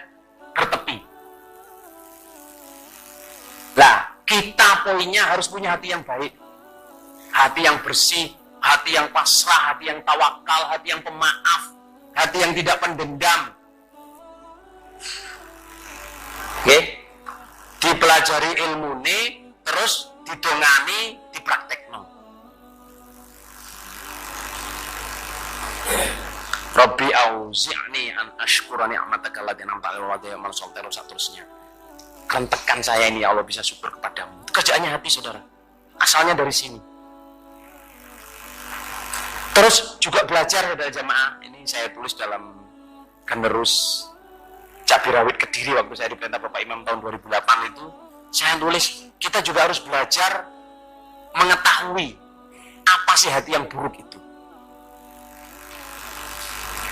Speaker 1: bertepi. Lah, kita poinnya harus punya hati yang baik, hati yang bersih, hati yang pasrah, hati yang tawakal, hati yang pemaaf, hati yang tidak pendendam. Oke? Dipelajari ilmu ini, terus didongani, dipraktekno. Rabbi auzi'ni an ashkura ni'mataka allati an'amta 'alayya wa 'ala walidayya wa seterusnya. Rentekan saya ini ya Allah bisa syukur kepadamu. Itu kerjaannya hati saudara. Asalnya dari sini. Terus juga belajar ya dari jamaah. Ini saya tulis dalam Generus Cabirawit Kediri waktu saya diperintah Bapak Imam tahun 2008 itu. Saya tulis, kita juga harus belajar mengetahui apa sih hati yang buruk itu.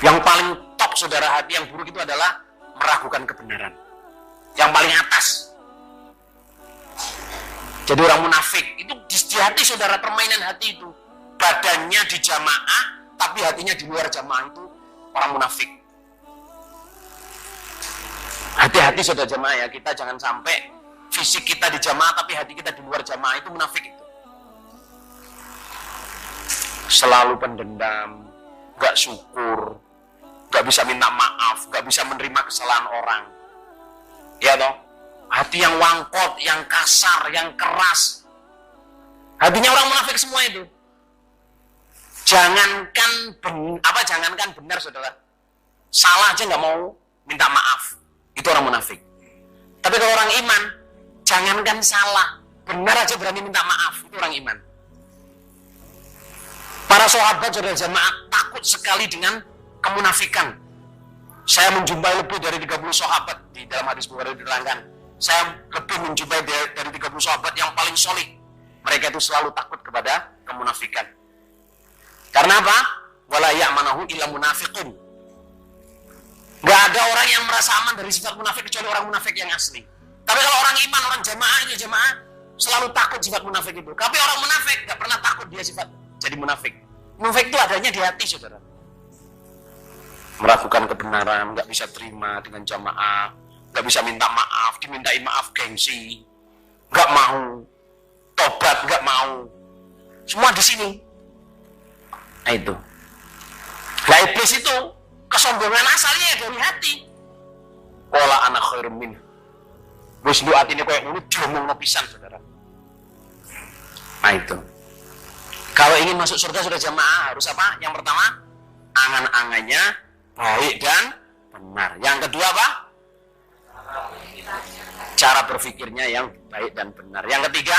Speaker 1: Yang paling top saudara, hati yang buruk itu adalah meragukan kebenaran. Yang paling atas. Jadi orang munafik itu di hati saudara, permainan hati itu. Badannya di jamaah, tapi hatinya di luar jamaah, itu orang munafik. Hati-hati saudara jamaah ya, kita jangan sampai fisik kita di jamaah tapi hati kita di luar jamaah, itu munafik itu. Selalu pendendam, gak syukur, gak bisa minta maaf, gak bisa menerima kesalahan orang. Ya toh? hati yang wangkot, yang kasar, yang keras. Hatinya orang munafik semua itu. Jangankan benar saudara, salah aja nggak mau minta maaf, itu orang munafik. Tapi kalau orang iman, jangankan salah, benar aja berani minta maaf, itu orang iman. Para sahabat saudara jamaah takut sekali dengan kemunafikan. Saya menjumpai lebih dari 30 sahabat di dalam hadis Bukhari diterangkan. Saya lebih menjumpai dari 30 sahabat yang paling solid. Mereka itu selalu takut kepada kemunafikan. Karena apa? Wala ya'manahu illa munafiqun. Gak ada orang yang merasa aman dari sifat munafik kecuali orang munafik yang asli. Tapi kalau orang iman, orang jamaah selalu takut sifat munafik itu. Tapi orang munafik gak pernah takut dia sifat jadi munafik. Munafik itu adanya di hati saudara. Meragukan kebenaran, gak bisa terima dengan jamaah, gak bisa minta maaf, dimintain maaf gengsi, gak mau tobat, gak mau. Semua di sini. Nah itu. Nah iblis itu kesombongan asalnya dari hati. Qala ana khairum minhu. Wis lu atine koyo ngono diomongno pisan saudara. Nah itu. Kalau ingin masuk surga sudah jamaah harus apa? Yang pertama, angan-angannya baik dan benar. Yang kedua apa? Cara berpikirnya yang baik dan benar. Yang ketiga,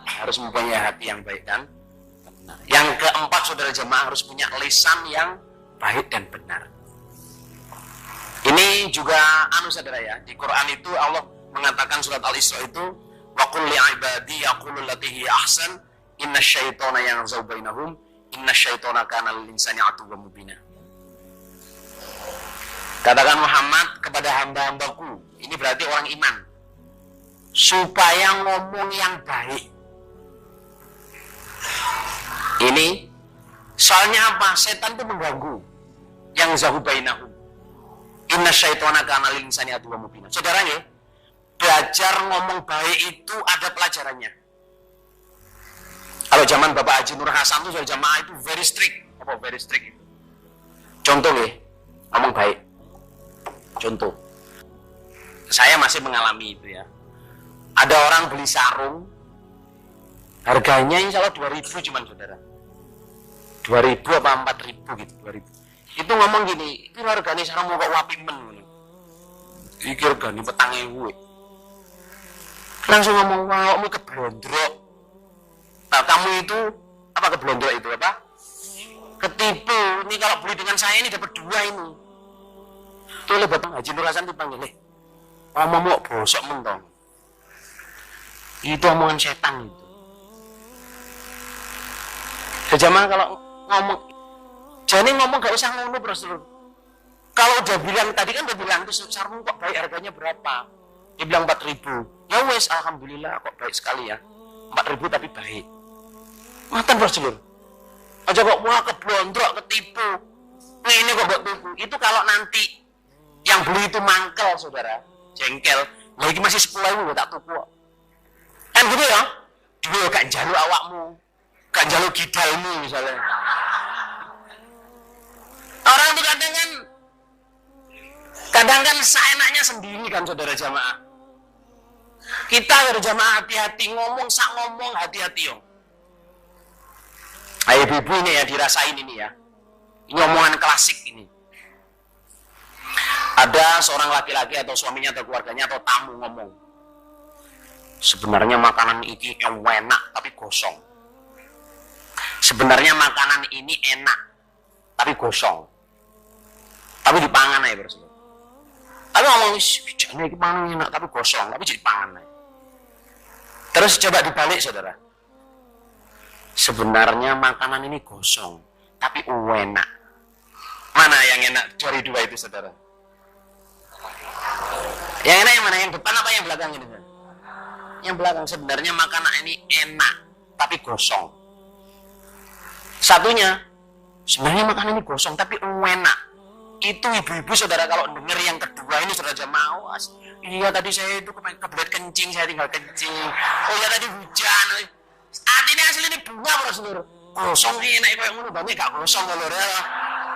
Speaker 1: harus mempunyai hati yang baik dan benar. Yang keempat, saudara jamaah harus punya lisan yang baik dan benar. Ini juga saudara ya, di Quran itu Allah mengatakan surat Al-Isra itu wa qul li ibadi yaqulu allati hiya ahsan innasyaitona yanzaw bainahum innasyaitona kana lil insani aduwwan mubina. Katakan Muhammad kepada hamba-hambaku, ini berarti orang iman, supaya ngomong yang baik. Ini soalnya apa? Setan itu mengganggu yang zahu bainahum. Inna syaitona kana lil insani aduwwan mubina. Saudara ya, belajar ngomong baik itu ada pelajarannya. Kalau zaman Bapak Haji Nur Hasan itu sudah jamaah itu very strict. Apa very strict itu? Contoh ya, ngomong baik. Contoh. Saya masih mengalami itu ya. Ada orang beli sarung, harganya insya Allah 2.000 cuman saudara. 2.000 apa 4.000 gitu, 2.000. Itu ngomong gini, itu harganya sarung mau kok wapi men. Iki harganya petangnya gue. Langsung ngomong, wah kamu keblondrok. Nah kamu itu, apa keblondrok itu apa? Ketipu, ini kalau beli dengan saya ini dapat 2 ini. Itu oleh Bapak Haji Nur Hasan dipanggil, ngomong bosok mentong. Itu omongan setan itu. Sejamaah kalau ngomong, jadi ngomong gak usah ngono bro. Kalau udah bilang tadi kan udah bilang itu sarung kok baik harganya berapa? Dia bilang 4.000. Ya wes alhamdulillah kok baik sekali ya. 4.000 tapi baik. Matan bro seluruh. Aja kok wah keblondrok ketipu. Nah ini kok gak tipu. Itu kalau nanti yang beli itu mangkel saudara, jengkel. Lagi masih 10.000 tak tuku. Kan gitu ya? Dia gak jaluk awakmu, gak jaluk gidalmu misalnya. Orang itu kadang kan seenaknya sendiri kan saudara jamaah. Kita berjamaah hati-hati ngomong, sak ngomong hati-hati yo. Ayo ibu ini ya dirasain ini ya. Ini omongan klasik ini. Ada seorang laki-laki atau suaminya atau keluarganya atau tamu ngomong. Sebenarnya makanan ini enak tapi gosong. Sebenarnya makanan ini enak tapi gosong. Tapi dipangan aja bro. Tapi ngomong jangan ini pangan enak tapi gosong, tapi jadi pangan aja. Terus coba dibalik saudara. Sebenarnya makanan ini gosong tapi enak. Mana yang enak dari 2 itu saudara? Yang enak yang mana? Yang depan apa yang belakang ini? Yang belakang. Sebenarnya makanan ini enak tapi gosong. Satunya sebenarnya makanan ini gosong tapi enak. Itu ibu-ibu saudara kalau dengar yang kedua ini saudara aja mau. Iya tadi saya itu kebelet kencing, saya tinggal kencing. Oh iya tadi hujan. Artinya asli ini bunga bro seluruh. Gosong ini enak kayak ngono banyak gak gosong lho.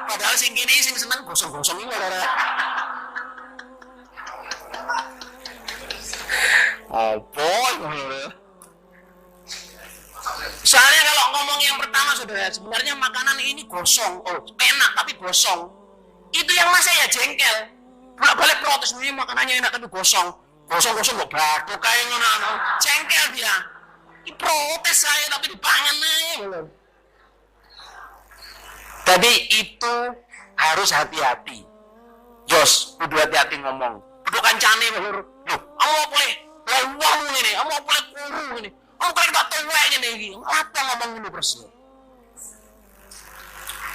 Speaker 1: Padahal sing kene sing seneng gosong-gosong ini lho. Apa? Soalnya kalau ngomong yang pertama saudara, sebenarnya makanan ini gosong, enak tapi gosong. Itu yang mas saya jengkel. Bolak-balik protes, ini makanannya enak tapi gosong. Gosong-gosong kok batuk kayak ngono. Jengkel dia. Ini protes saya tapi dipangan aja belum. Jadi itu harus hati-hati. Jos, kudu hati-hati ngomong. Kudu kancane lho. Loh, kamu boleh lewang ini, kamu boleh kuru ini. Kamu boleh tak tuwek ini iki. Apa ngomong ini terus?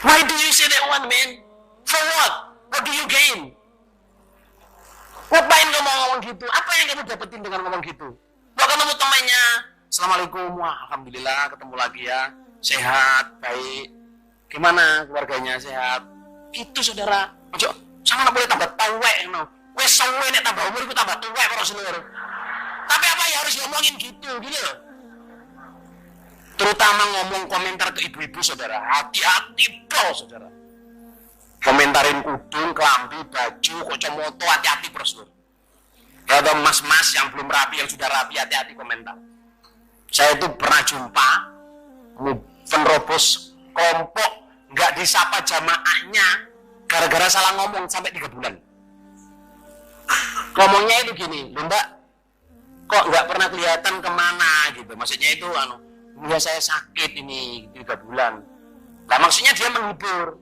Speaker 1: Why do you say that one, man? For what? What do you gain? Ngapain kamu ngomong gitu? Apa yang kamu dapetin dengan ngomong gitu? Mau ketemu temannya, Assalamualaikum, wah alhamdulillah ketemu lagi ya, sehat, baik. Gimana keluarganya, sehat? Itu saudara, ojo, sama boleh tambah tuwek, no. Wes suwe nek tambah umur ku tambah tuwek para seluruh. Tapi apa ya harus ngomongin gitu loh. Terutama ngomong komentar ke ibu-ibu saudara, hati-hati bro saudara. Komentarin kudung, kelambi, baju, kacamata, hati-hati bro. Ya ada mas-mas yang belum rapi, yang sudah rapi, hati-hati komentar. Saya itu pernah jumpa penerobos kelompok nggak disapa jamaahnya gara-gara salah ngomong sampai 3 bulan. Ngomongnya itu gini, mbak, kok nggak pernah kelihatan kemana gitu. Maksudnya itu ya saya sakit ini 3 bulan. Nah maksudnya dia menghibur.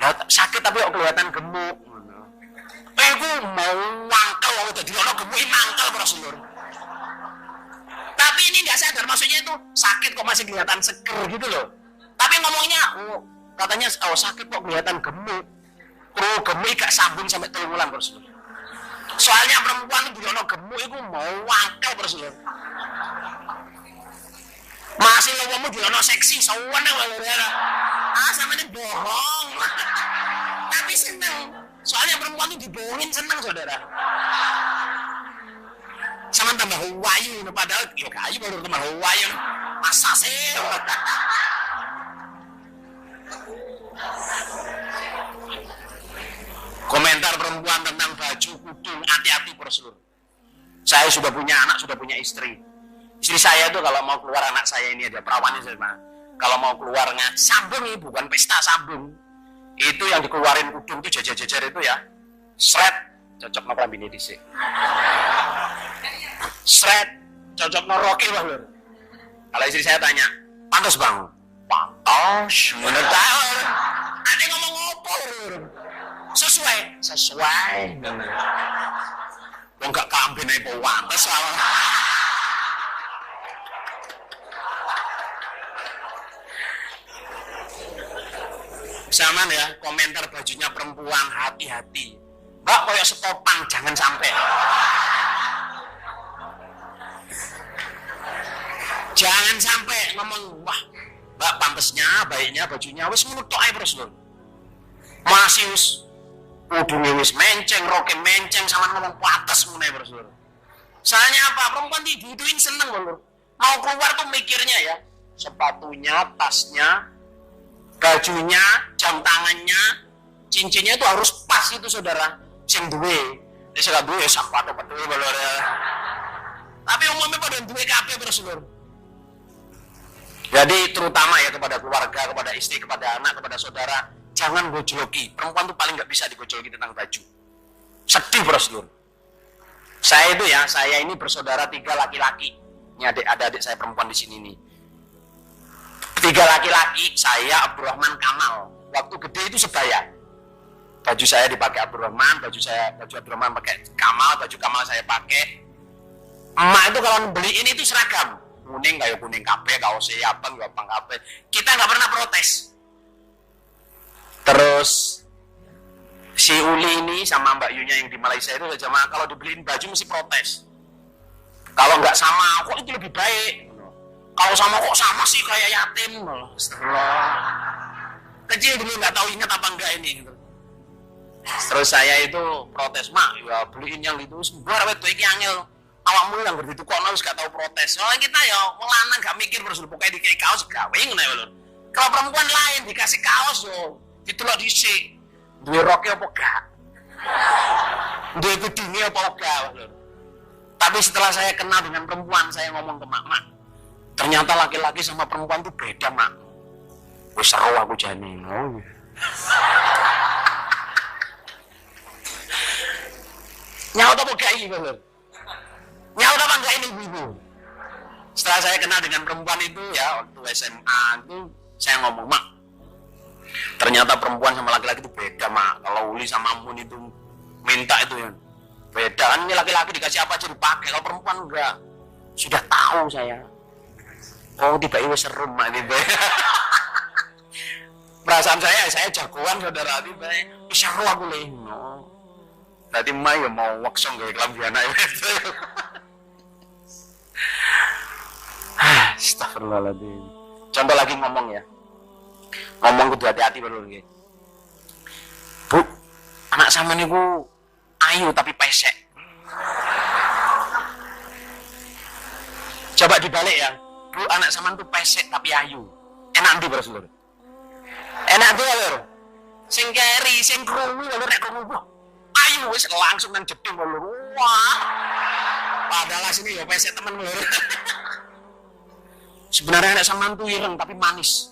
Speaker 1: Ya sakit tapi kok kelihatan gemuk. Aku mau mangkel waktu tadi ono gemuk mangkel Rasulullah. Tapi ini nggak sadar maksudnya itu sakit kok masih kelihatan seger gitu loh. Tapi ngomongnya katanya sakit kok kelihatan gemuk. Gemuk gak sambung sampai 3 bulan Rasulullah. Soalnya perempuan itu ono gemuk itu mau mangkel Rasulullah. Masih ngomongmu di ono seksi, sawane wae. Sama ini bohong. Tapi seneng. Soalnya perempuan itu dibohongin seneng saudara. Sama tambah wayu, padahal ya kayu baru tambah wayu. Masa sih? Komentar perempuan tentang baju kudung, hati-hati Rasulullah. Saya sudah punya anak, sudah punya istri. Istri saya itu kalau mau keluar, anak saya ini ada perawannya sama. Kalau mau keluarnya sambung nih, bukan pesta sambung. Itu yang dikeluarin kudung itu jajar-jajar itu ya. Sret, cocok no rambine dhisik. Sret, cocok no roke lah lur. Kalau istri saya tanya, pantas bang? Pantas, bener tahu. Ada ngomong apa lur? Sesuai. Wong gak kambing ae pantas lah. Zaman ya, komentar bajunya perempuan, hati-hati. Mbak koyok setopang, jangan sampai. Jangan sampai ngomong, wah, mbak pantasnya, baiknya, bajunya, wis ngono tok ae terus lho. Masih wis kudune wis menceng, roke menceng, sama ngomong pantas ngono terus lho. Soalnya apa? Perempuan diduduin seneng lho. Mau keluar tuh mikirnya ya, sepatunya, tasnya, bajunya, jam tangannya, cincinnya itu harus pas itu saudara. Sing duwe, sing duwe sepatu betul balor. Tapi umumnya pada duwe kabeh Rasulullah. Jadi terutama ya kepada keluarga, kepada istri, kepada anak, kepada saudara, jangan gojloki. Perempuan tuh paling nggak bisa digojloki tentang baju. Sedih Rasulullah. Saya ini bersaudara 3 laki-laki. Ini ada adik saya perempuan di sini nih. 3 laki-laki, saya Abdurrahman Kamal. Waktu gede itu sebaya. Baju saya dipakai Abdurrahman, baju Abdurrahman pakai Kamal, baju Kamal saya pakai. Emak itu kalau beliin itu seragam. Kuning kayak kuning kabeh, kaosnya abang kabeh. Kita nggak pernah protes. Terus si Uli ini sama Mbak Yunya yang di Malaysia itu jamaah kalau dibeliin baju mesti protes. Kalau nggak sama, kok itu lebih baik. Kalau sama kok sama sih kayak yatim. Astagfirullah. Kecil dulu nggak tahu ingat apa enggak ini. Terus saya itu protes, mak, ya beliin yang itu sebuah rawat tuh iki angel. Awakmu yang begitu kok harus gak tahu protes. Soalnya kita ya melanang gak mikir terus pokoknya dikasih kaos gawe ngono ya lho. Kalau perempuan lain dikasih kaos yo ditulok dhisik. Duwe roke apa gak? Duwe kudunge apa gak lho. Tapi setelah saya kenal dengan perempuan, saya ngomong ke mak, ternyata laki-laki sama perempuan itu beda, mak. Wis seru aku jane. Nyaut apa gak ini, Bang? Nyaut apa enggak ini, Ibu? Setelah saya kenal dengan perempuan itu ya, waktu SMA itu saya ngomong, mak, ternyata perempuan sama laki-laki itu beda, mak. Kalau Uli sama Mun itu minta itu ya beda, kan ini laki-laki dikasih apa aja dipakai, kalau perempuan enggak. Sudah tahu saya. Oh, tiba-tiba seru, mak, tiba. Perasaan saya jagoan, saudara, tiba. Seru aku leh. Nanti mak ya mau waksong kayak kelambian aja. Astagfirullahaladzim. Contoh lagi ngomong ya. Ngomong kudu hati-hati bener nggih. Bu, anak sama niku ayu tapi pesek. Coba dibalik ya. Bu, anak sama itu pesek tapi ayu. Enak ndi bro, Lur? Enak ndi, Lur? Sing keri, sing krungu, Lur, nek krungu. Ayu wis langsung nang jeding, Lur. Wah. Padahal sini ya pesek temen, Lur. Sebenarnya anak sampean tuh ireng tapi manis.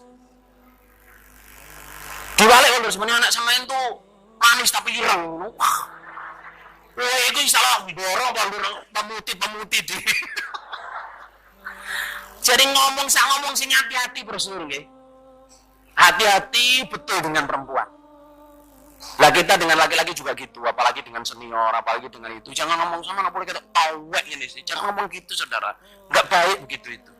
Speaker 1: Dibalik, Lur, sebenarnya anak sampean tuh manis tapi ireng. Wah. Wah, itu salah dorong pemutih di. Jadi ngomong sing hati-hati Bro, nggih. Hati-hati betul dengan perempuan. Lah kita dengan laki-laki juga gitu, apalagi dengan senior, apalagi dengan itu. Jangan ngomong sama anak boleh kata tawek ini sih. Jangan ngomong gitu, Saudara. Enggak baik begitu itu.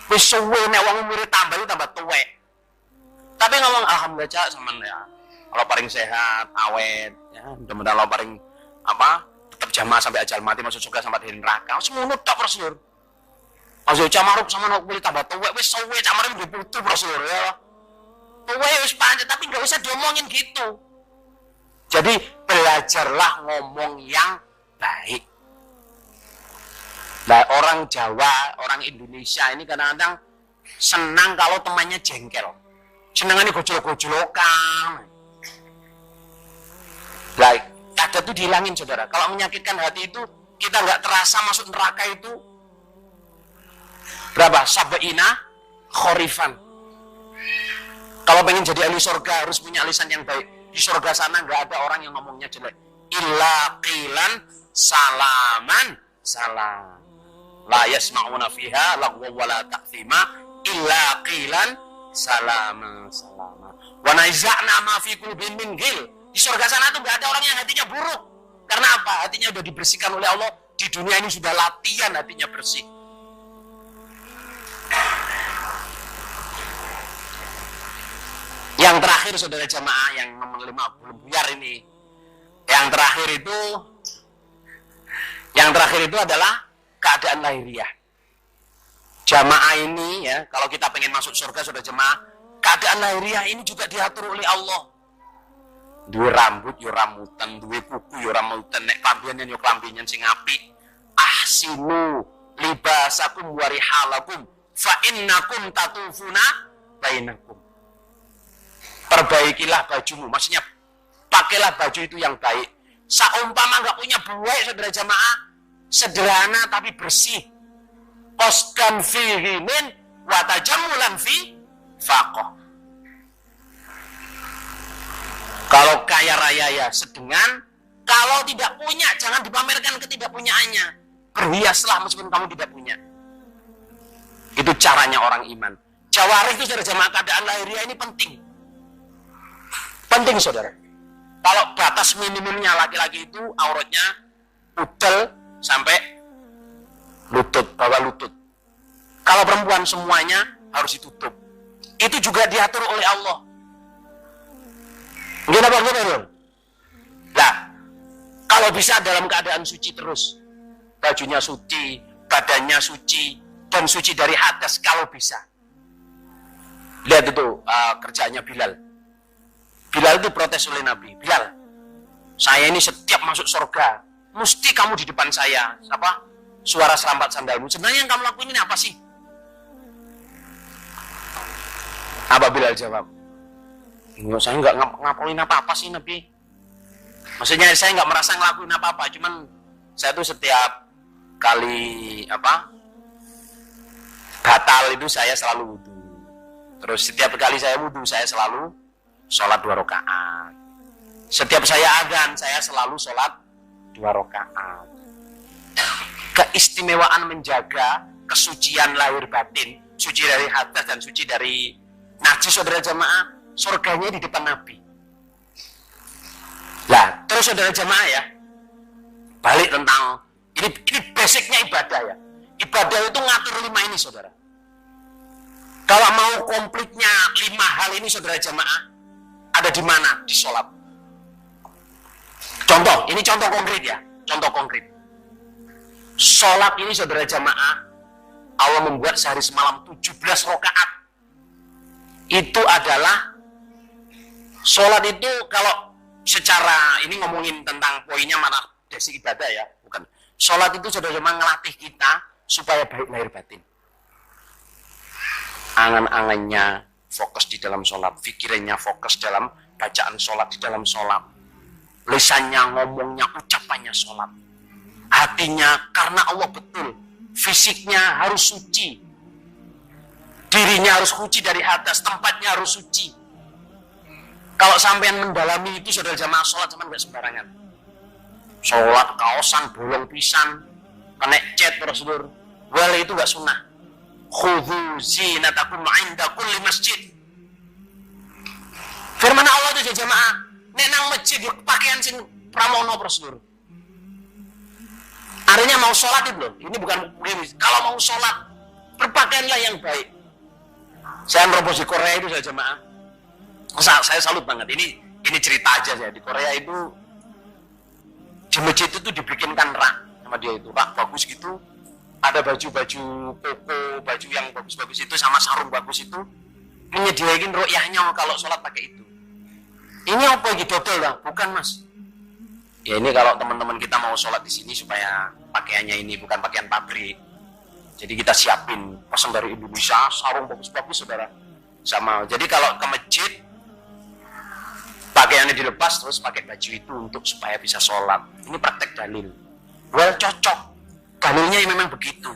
Speaker 1: Wis suwe nek wong umure tambah tuwek. Tapi ngomong alhamdulillah Cak sampean ya. Kalau paling sehat, awet, ya, mudah-mudahan kalau paling tetap jamaah sampai ajal mati, masuk surga sampai di neraka. Semono tok Rasul. Aja camaruk sama nok kulit tambah tuwek wis suwe camaruk diputu Rasul ya. Tuwek wis pancet tapi enggak usah diomongin gitu. Jadi belajarlah ngomong yang baik. Nah, orang Jawa, orang Indonesia ini kadang-kadang senang kalau temannya jengkel. Senangannya gojol-gojolokan. Nah, ada tuh dihilangin, Saudara. Kalau menyakitkan hati itu, kita nggak terasa masuk neraka itu berapa? Sabaina khorifan. Kalau pengen jadi ahli surga harus punya lisan yang baik. Di surga sana nggak ada orang yang ngomongnya jelek. Illa qilan salaman salam. La yasma'una fiha lagwa wala ta'thima illa qilan salama salama. Wa naiza'na ma fi qulubihim min ghil. Di surga sana tuh nggak ada orang yang hatinya buruk. Karena apa? Hatinya sudah dibersihkan oleh Allah. Di dunia ini sudah latihan hatinya bersih. Yang terakhir, saudara jamaah, yang nomor 5 belum buyar ini. Yang terakhir itu adalah keadaan lahiriah. Jamaah ini ya, kalau kita pengen masuk surga, saudara jamaah, keadaan lahiriah ini juga diatur oleh Allah. Duwe rambut yo rambutan, duwe kuku yo rambutan, nek klambian yo klambian sing apik. Ahsinu libasakum wa rihalakum fa innakum tatufuna bainakum. Perbaikilah bajumu, maksudnya pakailah baju itu yang baik. Saumpama enggak punya buai, saudara jamaah, sederhana tapi bersih. Oskan fihi min wa tajammulan fi faqah. Kalau kaya raya ya sedengan, kalau tidak punya jangan dipamerkan ketidakpunyaannya. Berhiaslah meskipun kamu tidak punya. Itu caranya orang iman. Jawarih itu, saudara jamaah, keadaan lahiriah ini penting. Penting, saudara. Kalau batas minimumnya laki-laki itu auratnya udel sampai lutut, bawah lutut. Kalau perempuan semuanya harus ditutup. Itu juga diatur oleh Allah. Gimana Bang? Nah, kalau bisa dalam keadaan suci terus. Bajunya suci, badannya suci, dan suci dari hadas kalau bisa. Lihat itu kerjaannya Bilal. Bilal itu protes oleh Nabi. Bilal, saya ini setiap masuk surga, mesti kamu di depan saya. Apa? Suara serampat sandalmu. Sebenarnya yang kamu lakuin ini apa sih? Apa Bilal jawab? Saya nggak ngapain apa-apa sih Nabi. Maksudnya saya nggak merasa ngelakuin apa-apa, cuman saya tuh setiap kali batal itu saya selalu wudu. Terus setiap kali saya wudu saya selalu sholat 2 rakaat. Setiap saya adzan saya selalu sholat 2 rakaat. Keistimewaan menjaga kesucian lahir batin, suci dari hadas dan suci dari najis, saudara jamaah, surganya di depan Nabi. Lah, terus saudara jamaah ya, balik tentang ini basicnya ibadah ya. Ibadah itu ngatur 5 ini, saudara. Kalau mau komplitnya 5 hal ini, saudara jamaah, ada di mana? Di sholat. Contoh, ini contoh konkret ya, contoh konkret. Sholat ini, saudara jamaah, Allah membuat sehari semalam 17 rakaat. Itu adalah sholat itu kalau secara ini ngomongin tentang poinnya mana desi ibadah ya, bukan. Sholat itu saudara jemaah ngelatih kita supaya baik lahir batin. Angan-angannya fokus di dalam sholat, pikirannya fokus dalam bacaan sholat, di dalam sholat. Lisannya, ngomongnya, ucapannya sholat. Hatinya karena Allah betul. Fisiknya harus suci. Dirinya harus suci dari hadas, tempatnya harus suci. Kalau sampean mendalami itu saudara jamaah sholat sama nggak sembarangan. Sholat kaosan, bolong pisan, kena cet prosedur. Wala itu nggak sunnah. Khudhu zinatakum 'inda kulli masjid. Firman Allah itu jamaah, nek nang masjid yuk pakaian sing pramono prosedur. Artinya mau sholat itu loh, ini bukan kalau mau sholat berpakaianlah yang baik. Saya meroboh di Korea itu saya jamaah. Saya salut banget. Ini cerita aja ya, di Korea itu di masjid itu dibikinkan rak sama dia itu, rak bagus gitu. Ada baju-baju koko, baju yang bagus-bagus itu sama sarung bagus itu, menyediakan ru'yahnya kalau sholat pakai itu. Ini apa gitu lah? Bukan mas. Ya ini kalau teman-teman kita mau sholat di sini supaya pakaiannya ini bukan pakaian pabrik. Jadi kita siapin pesan dari Indonesia, sarung bagus-bagus saudara. Sama. Jadi kalau ke masjid pakaiannya dilepas terus pakai baju itu untuk supaya bisa sholat. Ini praktek dalil. Well cocok. Dalilnya memang begitu.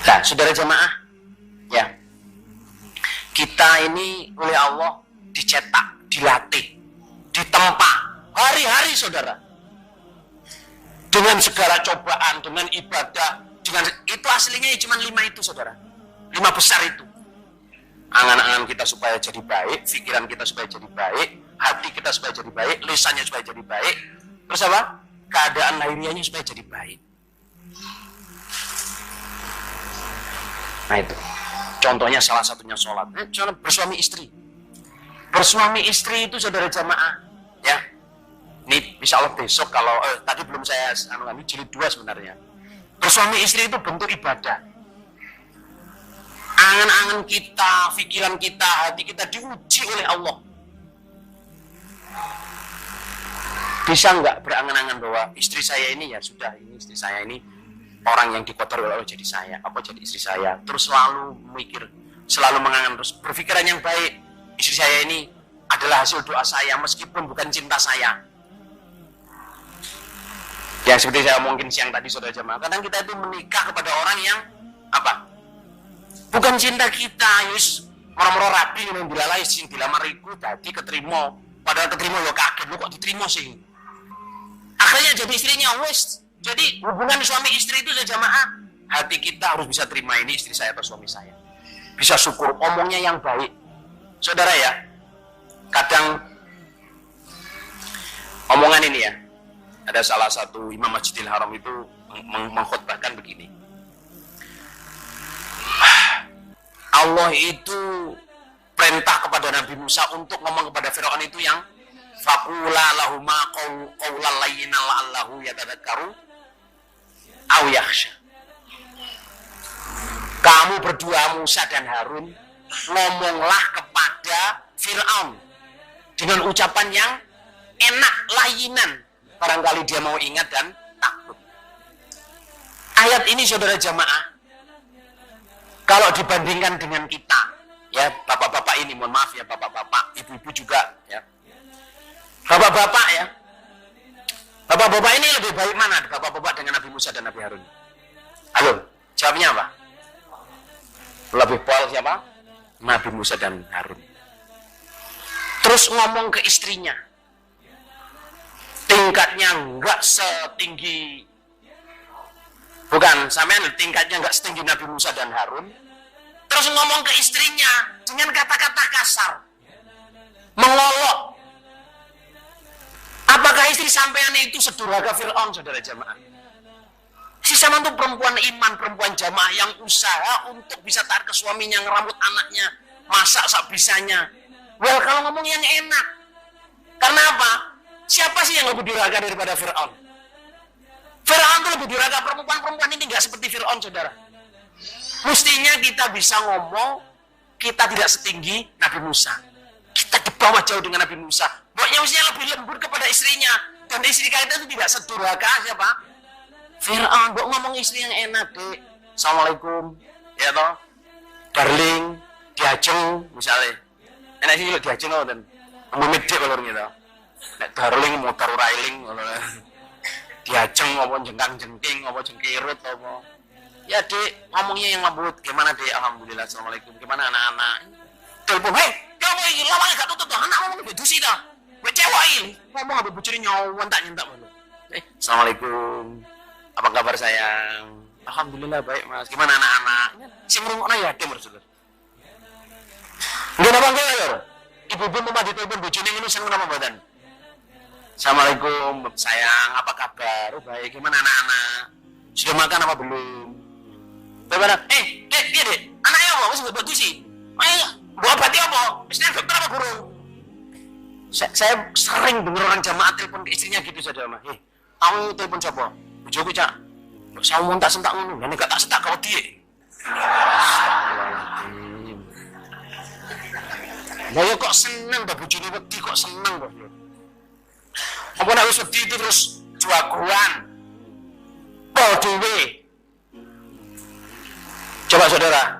Speaker 1: Nah, saudara jamaah, ya kita ini oleh Allah dicetak, dilatih, ditempa hari-hari saudara. Dengan segala cobaan, dengan ibadah, dengan itu aslinya cuma 5 itu saudara. 5 besar itu. Angan-angan kita supaya jadi baik, pikiran kita supaya jadi baik, hati kita supaya jadi baik, lisannya supaya jadi baik. Terus apa? Keadaan lahiriahnya supaya jadi baik. Nah itu. Contohnya salah satunya sholat. Contoh bersuami istri. Bersuami istri itu saudara jamaah. Ya. Ini insya Allah besok kalau tadi belum saya ini jilid 2 sebenarnya. Bersuami istri itu bentuk ibadah. Angan-angan kita, pikiran kita, hati kita diuji oleh Allah. Bisa nggak berangan-angan bahwa istri saya ini ya sudah, ini istri saya ini orang yang dikotori oleh Allah jadi saya, apa jadi istri saya. Terus selalu mikir, selalu mengangan, terus berpikiran yang baik. Istri saya ini adalah hasil doa saya meskipun bukan cinta saya. Ya seperti saya mungkin siang tadi saudara jemaah, kadang kita itu menikah kepada orang yang apa? Bukan cinta kita, yus moro-moro rapi yang dilalai sing dilamariku tadi keterima, padahal keterima lo kaget, lo kok diterima sih? Akhirnya jadi istrinya wes. Jadi hubungan suami istri itu saja jamaah, hati kita harus bisa terima ini istri saya atau suami saya. Bisa syukur, omongnya yang baik. Saudara ya, kadang omongan ini ya, ada salah satu imam Masjidil Haram itu mengkhutbahkan begini. Allah itu perintah kepada Nabi Musa untuk ngomong kepada Firaun itu yang faqula lahuma qawlan layyinan la'allahu yatadzakkaru aw yakhsha. Kamu berdua Musa dan Harun ngomonglah kepada Firaun dengan ucapan yang enak, layinan, barangkali dia mau ingat dan takut. Ayat ini saudara jamaah, kalau dibandingkan dengan kita, ya bapak-bapak ini, mohon maaf ya bapak-bapak, ibu-ibu juga ya. Bapak-bapak ya, Bapak-bapak ini lebih baik mana? Bapak-bapak dengan Nabi Musa dan Nabi Harun. Halo, jawabnya apa? Lebih pol siapa? Nabi Musa dan Harun. Terus ngomong ke istrinya. Tingkatnya enggak setinggi, bukan, sampean tingkatnya enggak setinggi Nabi Musa dan Harun. Terus ngomong ke istrinya dengan kata-kata kasar, mengolok. Apakah istri sampean itu sedurhaka Fir'aun, saudara jamaah? Si sampean itu perempuan iman, perempuan jamaah yang usaha untuk bisa taat ke suaminya, ngeramut anaknya, masak sak bisanya. Well, kalau ngomong yang enak. Karena apa? Siapa sih yang lebih durhaka daripada Fir'aun? Fir'aun itu lebih durhaka. Perempuan-perempuan ini nggak seperti Fir'aun, saudara. Mestinya kita bisa ngomong, kita tidak setinggi Nabi Musa. Kita di bawah jauh dengan Nabi Musa. Pokoknya mestinya lebih lembut kepada istrinya. Dan istri kita itu tidak sedurhaka siapa? Fir'aun. Kok ngomong istri yang enak, dek. Assalamualaikum. Ya toh? Darling, diajeng misalnya. Enak sih kalau diajeng loh, dan memedek kalau gitu. Nek darling, mau taruh railing. Diajeng, apa jengkang-jengking, apa jengkirut, apa. Ya dek, ngomongnya yang lembut. Gimana dek? Alhamdulillah, assalamualaikum. Gimana anak-anak? Telepon, hei, kamu ini lawangnya gak tutup tuh. Anak ngomong lebih dusi dah. Gue cewek ini. Ngomong habis bucirin nyawan, tak nyentak malu. Assalamualaikum. Apa kabar sayang? Alhamdulillah baik mas. Gimana anak-anak? Si merungoknya ya, dia bersaudara. Enggak apa-apa ya. Ibu-ibu mau ditelepon bucirin ini seneng nama badan. Assalamualaikum sayang, apa kabar? Oh baik, gimana anak-anak? Sudah makan apa belum? Bagaimana? Dek, anaknya apa? Masih buat dusi? Ayo, buat bati apa? Istrinya dokter apa guru? Saya sering dengar orang jamaah telepon ke istrinya gitu saja mah. Kamu telepon siapa? Bujoku cak. Saya mau tak sentak ngono, nek gak tak sentak kau dia. Lah kok seneng dah bojone wedi kok seneng kok. Apa nek wis wedi itu terus jagoan. Podowe. Coba saudara.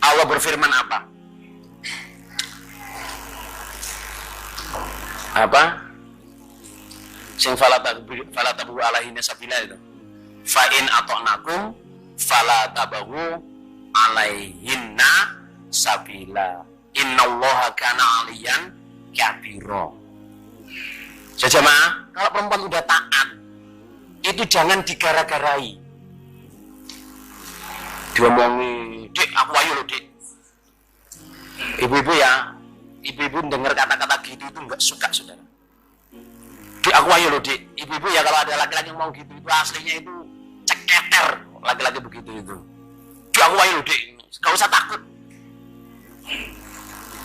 Speaker 1: Allah berfirman apa? Apa? Sing fala tabu alaihinna sabila itu. Fa in ata'nakum fala tabu alaihinna sabila. Innallaha kana aliyan kabira. Jemaah, kalau perempuan udah taat, itu jangan digara-garai. Diomongi, "Dik, aku ayo loh, Dik." Ibu-ibu ya, ibu-ibu dengar kata-kata gitu itu enggak suka, saudara. "Dik, aku ayo loh, Dik." Ibu-ibu ya kalau ada laki-laki yang mau gitu, itu aslinya itu ceketer, laki-laki begitu itu. "Dik, aku ayo loh, Dik." Gak usah takut.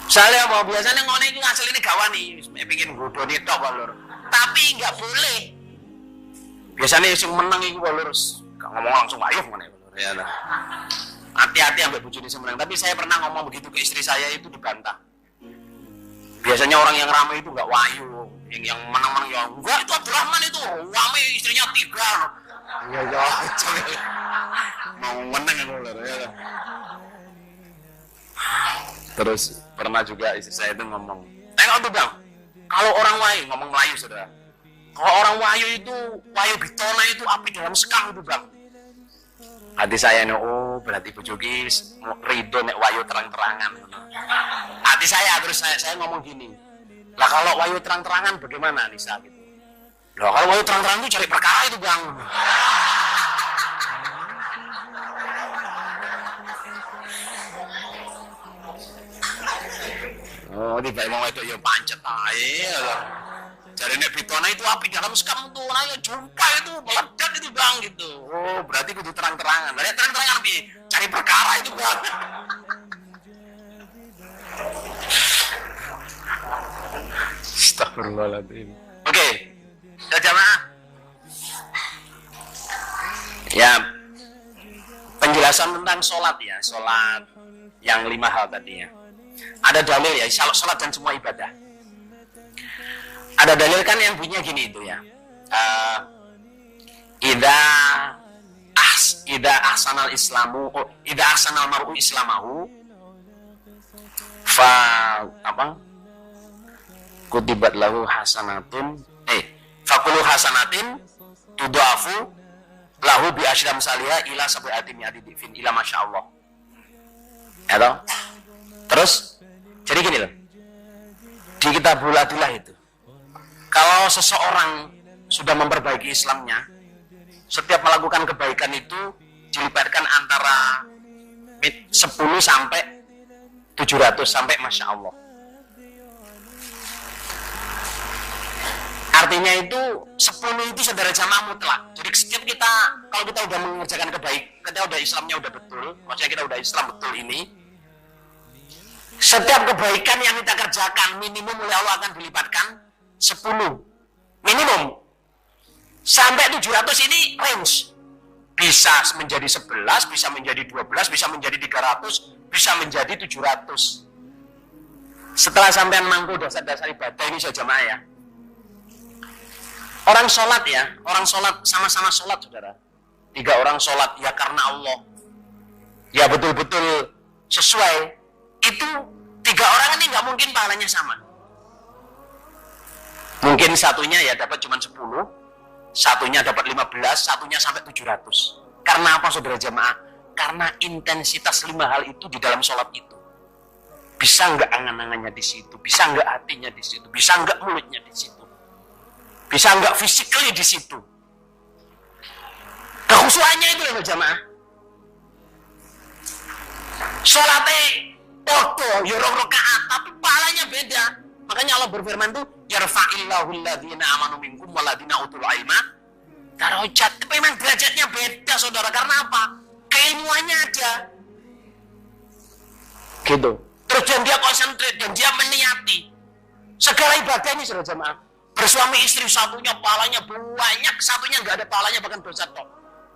Speaker 1: Soalnya apa? Biasanya ngono iki asline gawani, pengen godhone tok lur. Tapi enggak boleh. Biasanya sing menang iku lur, gak ngomong langsung ayo ngene lur ya. Hati-hati ambek bojone sing menang. Tapi saya pernah ngomong begitu ke istri saya itu dibantah. Biasanya orang yang ramai itu enggak wayu, yang menang-menang ya enggak, itu Abdurrahman itu, ramai istrinya 3. Ya, mau menang lur ya. Terus pernah juga istri saya itu ngomong, tengok tuh bang, kalau orang wayu, ngomong Melayu saudara, kalau orang wayu itu, wayu bitona itu api dalam sekam itu bang. Hati saya nih, oh berarti bojoki ridho nek wayu terang-terangan. Hati saya, terus saya ngomong gini, lah kalau wayu terang-terangan bagaimana Nisa gitu? Lah kalau wayu terang-terangan itu cari perkara itu bang. Oh, tiba mau itu ya pancet ae. Jadi nek bitona itu api dalam sekam tuh, ayo jumpa itu meledak itu bang gitu. Oh, berarti kudu terang-terangan. Berarti terang-terangan pi cari perkara itu bang. Astagfirullahaladzim. Oke, jamaah. Ya, penjelasan tentang sholat ya, sholat yang 5 hal tadi ya. Ada dalil ya, sholat dan semua ibadah. Ada dalil kan yang bunyinya gini itu ya. Idza ahsanal islamu, idza ahsanal mar'u islamahu fa apa? Kutibat lahu hasanatun Fakulu hasanatin tudhafu lahu bi asyram salihah ila sab'ati mi'ati difin ila masyaallah. Ya toh? Terus jadi gini loh. Di Kitabul Adillah itu. Kalau seseorang sudah memperbaiki Islamnya, setiap melakukan kebaikan itu dilipatkan antara 10 sampai 700 sampai Masya Allah. Artinya itu 10 itu saudara jamaah mutlak. Jadi setiap kita, kalau kita udah mengerjakan kebaikan, kita udah Islamnya udah betul, maksudnya kita udah Islam betul ini, setiap kebaikan yang kita kerjakan minimum oleh Allah akan dilipatkan 10 minimum sampai 700. Ini range, bisa menjadi 11, bisa menjadi 12, bisa menjadi 300, bisa menjadi 700. Setelah sampean mampu dasar-dasar ibadah ini saja jamaah ya. Orang sholat ya, orang sholat sama-sama sholat saudara. 3 orang sholat ya karena Allah, ya betul-betul sesuai. Itu 3 orang ini nggak mungkin pahalanya sama. Mungkin satunya ya dapat cuma 10, satunya dapat 15, satunya sampai 700. Karena apa saudara jamaah? Karena intensitas 5 hal itu di dalam sholat itu. Bisa nggak angan-angannya di situ, bisa nggak hatinya di situ, bisa nggak mulutnya di situ, bisa nggak physically di situ. Kekhusuannya itu loh jamaah. Sholatnya podo, ya rakaat, tapi pahalanya beda. Makanya Allah berfirman tuh, yarfa'illahu alladhina amanu minkum waladhina utul ilma darajat. Tapi memang derajatnya beda saudara. Karena apa? Keilmuannya ada. Gitu. Terus dan dia konsentrate, dan dia meniati segala ibadah ini saudara jamaah. Bersuami istri, satunya pahalanya banyak, satunya nggak ada pahalanya, bahkan dosa tok.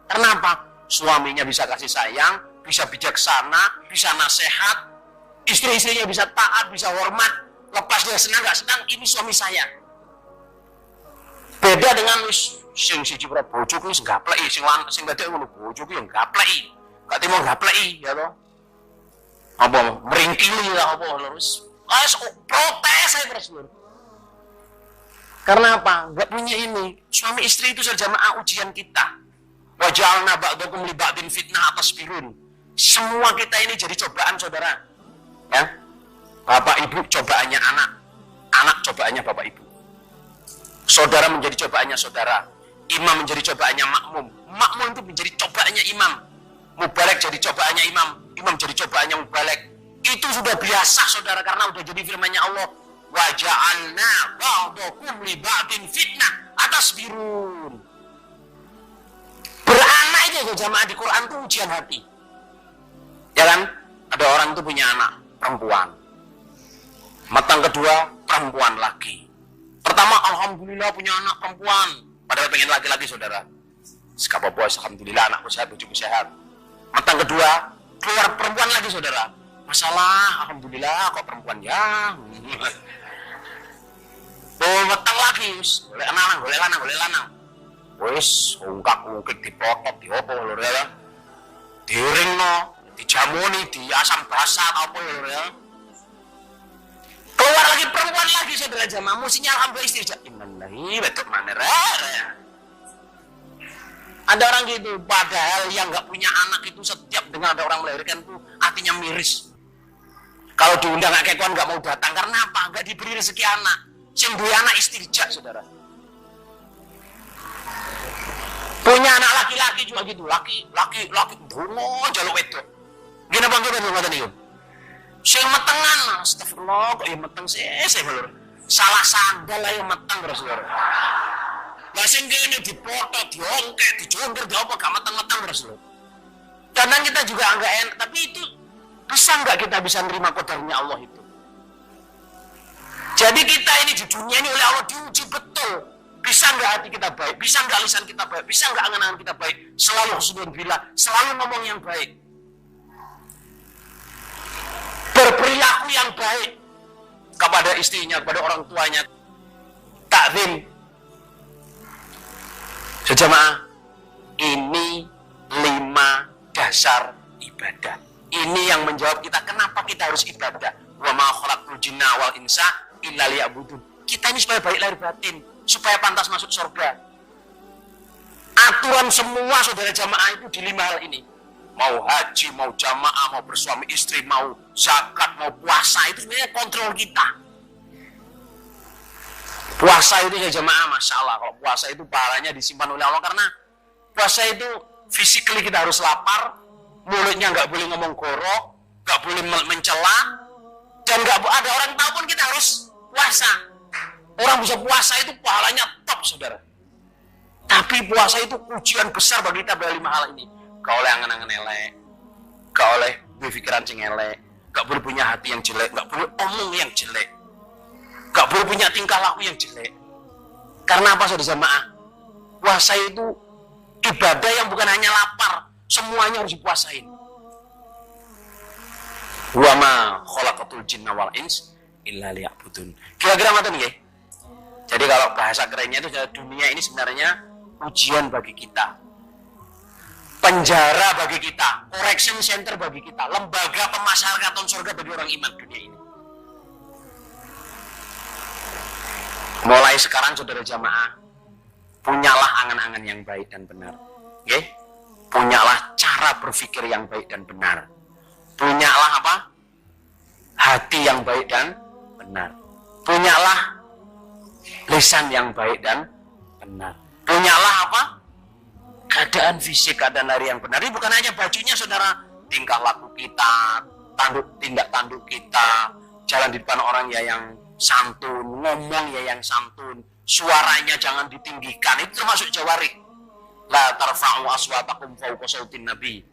Speaker 1: Karena apa? Suaminya bisa kasih sayang, bisa bijaksana, bisa nasihat, istri-istrinya bisa taat, bisa hormat. Lepas dia senang nggak senang, ini suami saya. Beda dengan sing siji ora bojoku wis gapleki, sing wedok ngono bojoku yang gapleki. Gak timo gapleki ya toh. Apa meringkili lah apa terus. Protes saya terus. Karena apa? Gak punya ini. Suami istri itu jamaah ujian kita. Wajalna ba'dakum li ba'din fitnah atas birun. Semua kita ini jadi cobaan saudara. Ya. Bapak ibu cobaannya anak, anak cobaannya bapak ibu. Saudara menjadi cobaannya saudara. Imam menjadi cobaannya makmum. Makmum itu menjadi cobaannya imam. Mubalek jadi cobaannya imam. Imam jadi cobaannya mubalek. Itu sudah biasa saudara, karena udah jadi firman-Nya Allah. Wa ja'alna ba'dakum li ba'din fitnah atas birun. Beranak itu jamaah di Quran itu ujian hati. Ya kan? Ada orang itu punya anak perempuan. Matang kedua perempuan lagi. Pertama alhamdulillah punya anak perempuan. Padahal pengen laki-laki saudara. Sekapa bos alhamdulillah anakku sehat, cucuku sehat. Matang kedua keluar perempuan lagi saudara. Masalah alhamdulillah kok perempuan ya. Matang lagi, golek lanang. Wis ungkak-ungkik dipotot diopo lho ya. Diringno, dijamuni, di asam basah apa lho ya. Keluar lagi perempuan lagi saudara jamaah, musinya alhamdulillah istri. Innalillahi betul mana ya. Ada orang gitu, padahal yang nggak punya anak itu setiap dengar ada orang melahirkan tuh hatinya miris. Kalau diundang kayak kawan nggak mau datang karena apa? Nggak diberi rezeki anak. Sing duwe anak istirja saudara. Punya anak laki-laki juga gitu, laki dungo jaluk wedok. Gini bang kita ngoten iki. Sing metengan, astagfirullah kok ya meteng sih lho. Salah sandal ayo meteng terus lho. Lah sing kene dipoto, diongkek, dijongker, apa gak meteng-meteng terus lho. Kadang kita juga enggak enak, tapi itu bisa enggak kita bisa nerima qadarnya Allah itu. Jadi kita ini di dunia ini oleh Allah diuji betul. Bisa enggak hati kita baik, bisa enggak lisan kita baik, bisa enggak angan-angan kita baik. Selalu husnul billah, selalu ngomong yang baik. Berperilaku yang baik kepada istrinya, kepada orang tuanya. Takzim. Sejamaah, ini 5 dasar ibadah. Ini yang menjawab kita kenapa kita harus ibadah. Wa ma khalaqtul jinna wal insa illa liya'budun. Kita ini supaya baik lahir batin. supaya pantas masuk surga. Aturan semua saudara jamaah itu di 5 hal ini. Mau haji, mau jamaah, mau bersuami istri, mau zakat, mau puasa, itu sebenarnya kontrol kita. Puasa itu ya jamaah, Masya Allah. Kalau puasa itu pahalanya disimpan oleh Allah, karena puasa itu physically kita harus lapar, mulutnya nggak boleh ngomong gorok, nggak boleh mencela, dan nggak ada orang tahu pun kita harus puasa. Orang bisa puasa itu pahalanya top, saudara. Tapi puasa itu ujian besar bagi kita dari 5 hal ini. Gak oleh angan-angan elek, gak oleh berpikiran sing elek, gak boleh punya hati yang jelek, gak boleh omong yang jelek, gak boleh punya tingkah laku yang jelek. Karena apa, saudara jamaah? Puasa itu ibadah yang bukan hanya lapar, semuanya harus dipuasain. Wa ma khalaqatul jinna wal ins illa liya'budun. Kira-kira ngoten nggih. Jadi kalau bahasa kerennya itu, dunia ini sebenarnya ujian bagi kita, penjara bagi kita, correction center bagi kita, lembaga pemasyarakatan surga bagi orang iman dunia ini. Mulai sekarang saudara jamaah, punyalah angan-angan yang baik dan benar. Okay? Punyalah cara berpikir yang baik dan benar. Punyalah apa? Hati yang baik dan benar. Punyalah lisan yang baik dan benar. Punyalah apa? Keadaan fisik, keadaan hari yang benar. Ini bukan hanya bajunya, saudara. Tingkah laku kita, tindak tanduk kita, jalan di depan orang ya yang santun, ngomong ya yang santun, suaranya jangan ditinggikan. Itu termasuk jawarih. La tarfa'u aswatakum fawqa sautin nabi.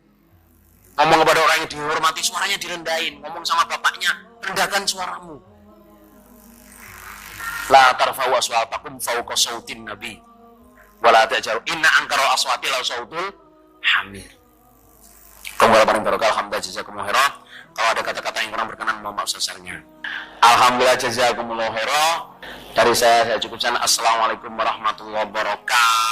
Speaker 1: Ngomong kepada orang yang dihormati, suaranya direndahin. Ngomong sama bapaknya, rendahkan suaramu. La tarfa'u aswatakum fawqa sautin nabi. Wala ta'jaru inna angkara aswati la sautul hamir. Kembali paling barokah, alhamdulillah jazakumullah khairan. Kalau ada kata-kata yang kurang berkenan, mohon maaf sebesarnya. Alhamdulillah jazakumullah khairan. Dari saya cukupkan. Assalamualaikum warahmatullahi wabarakatuh.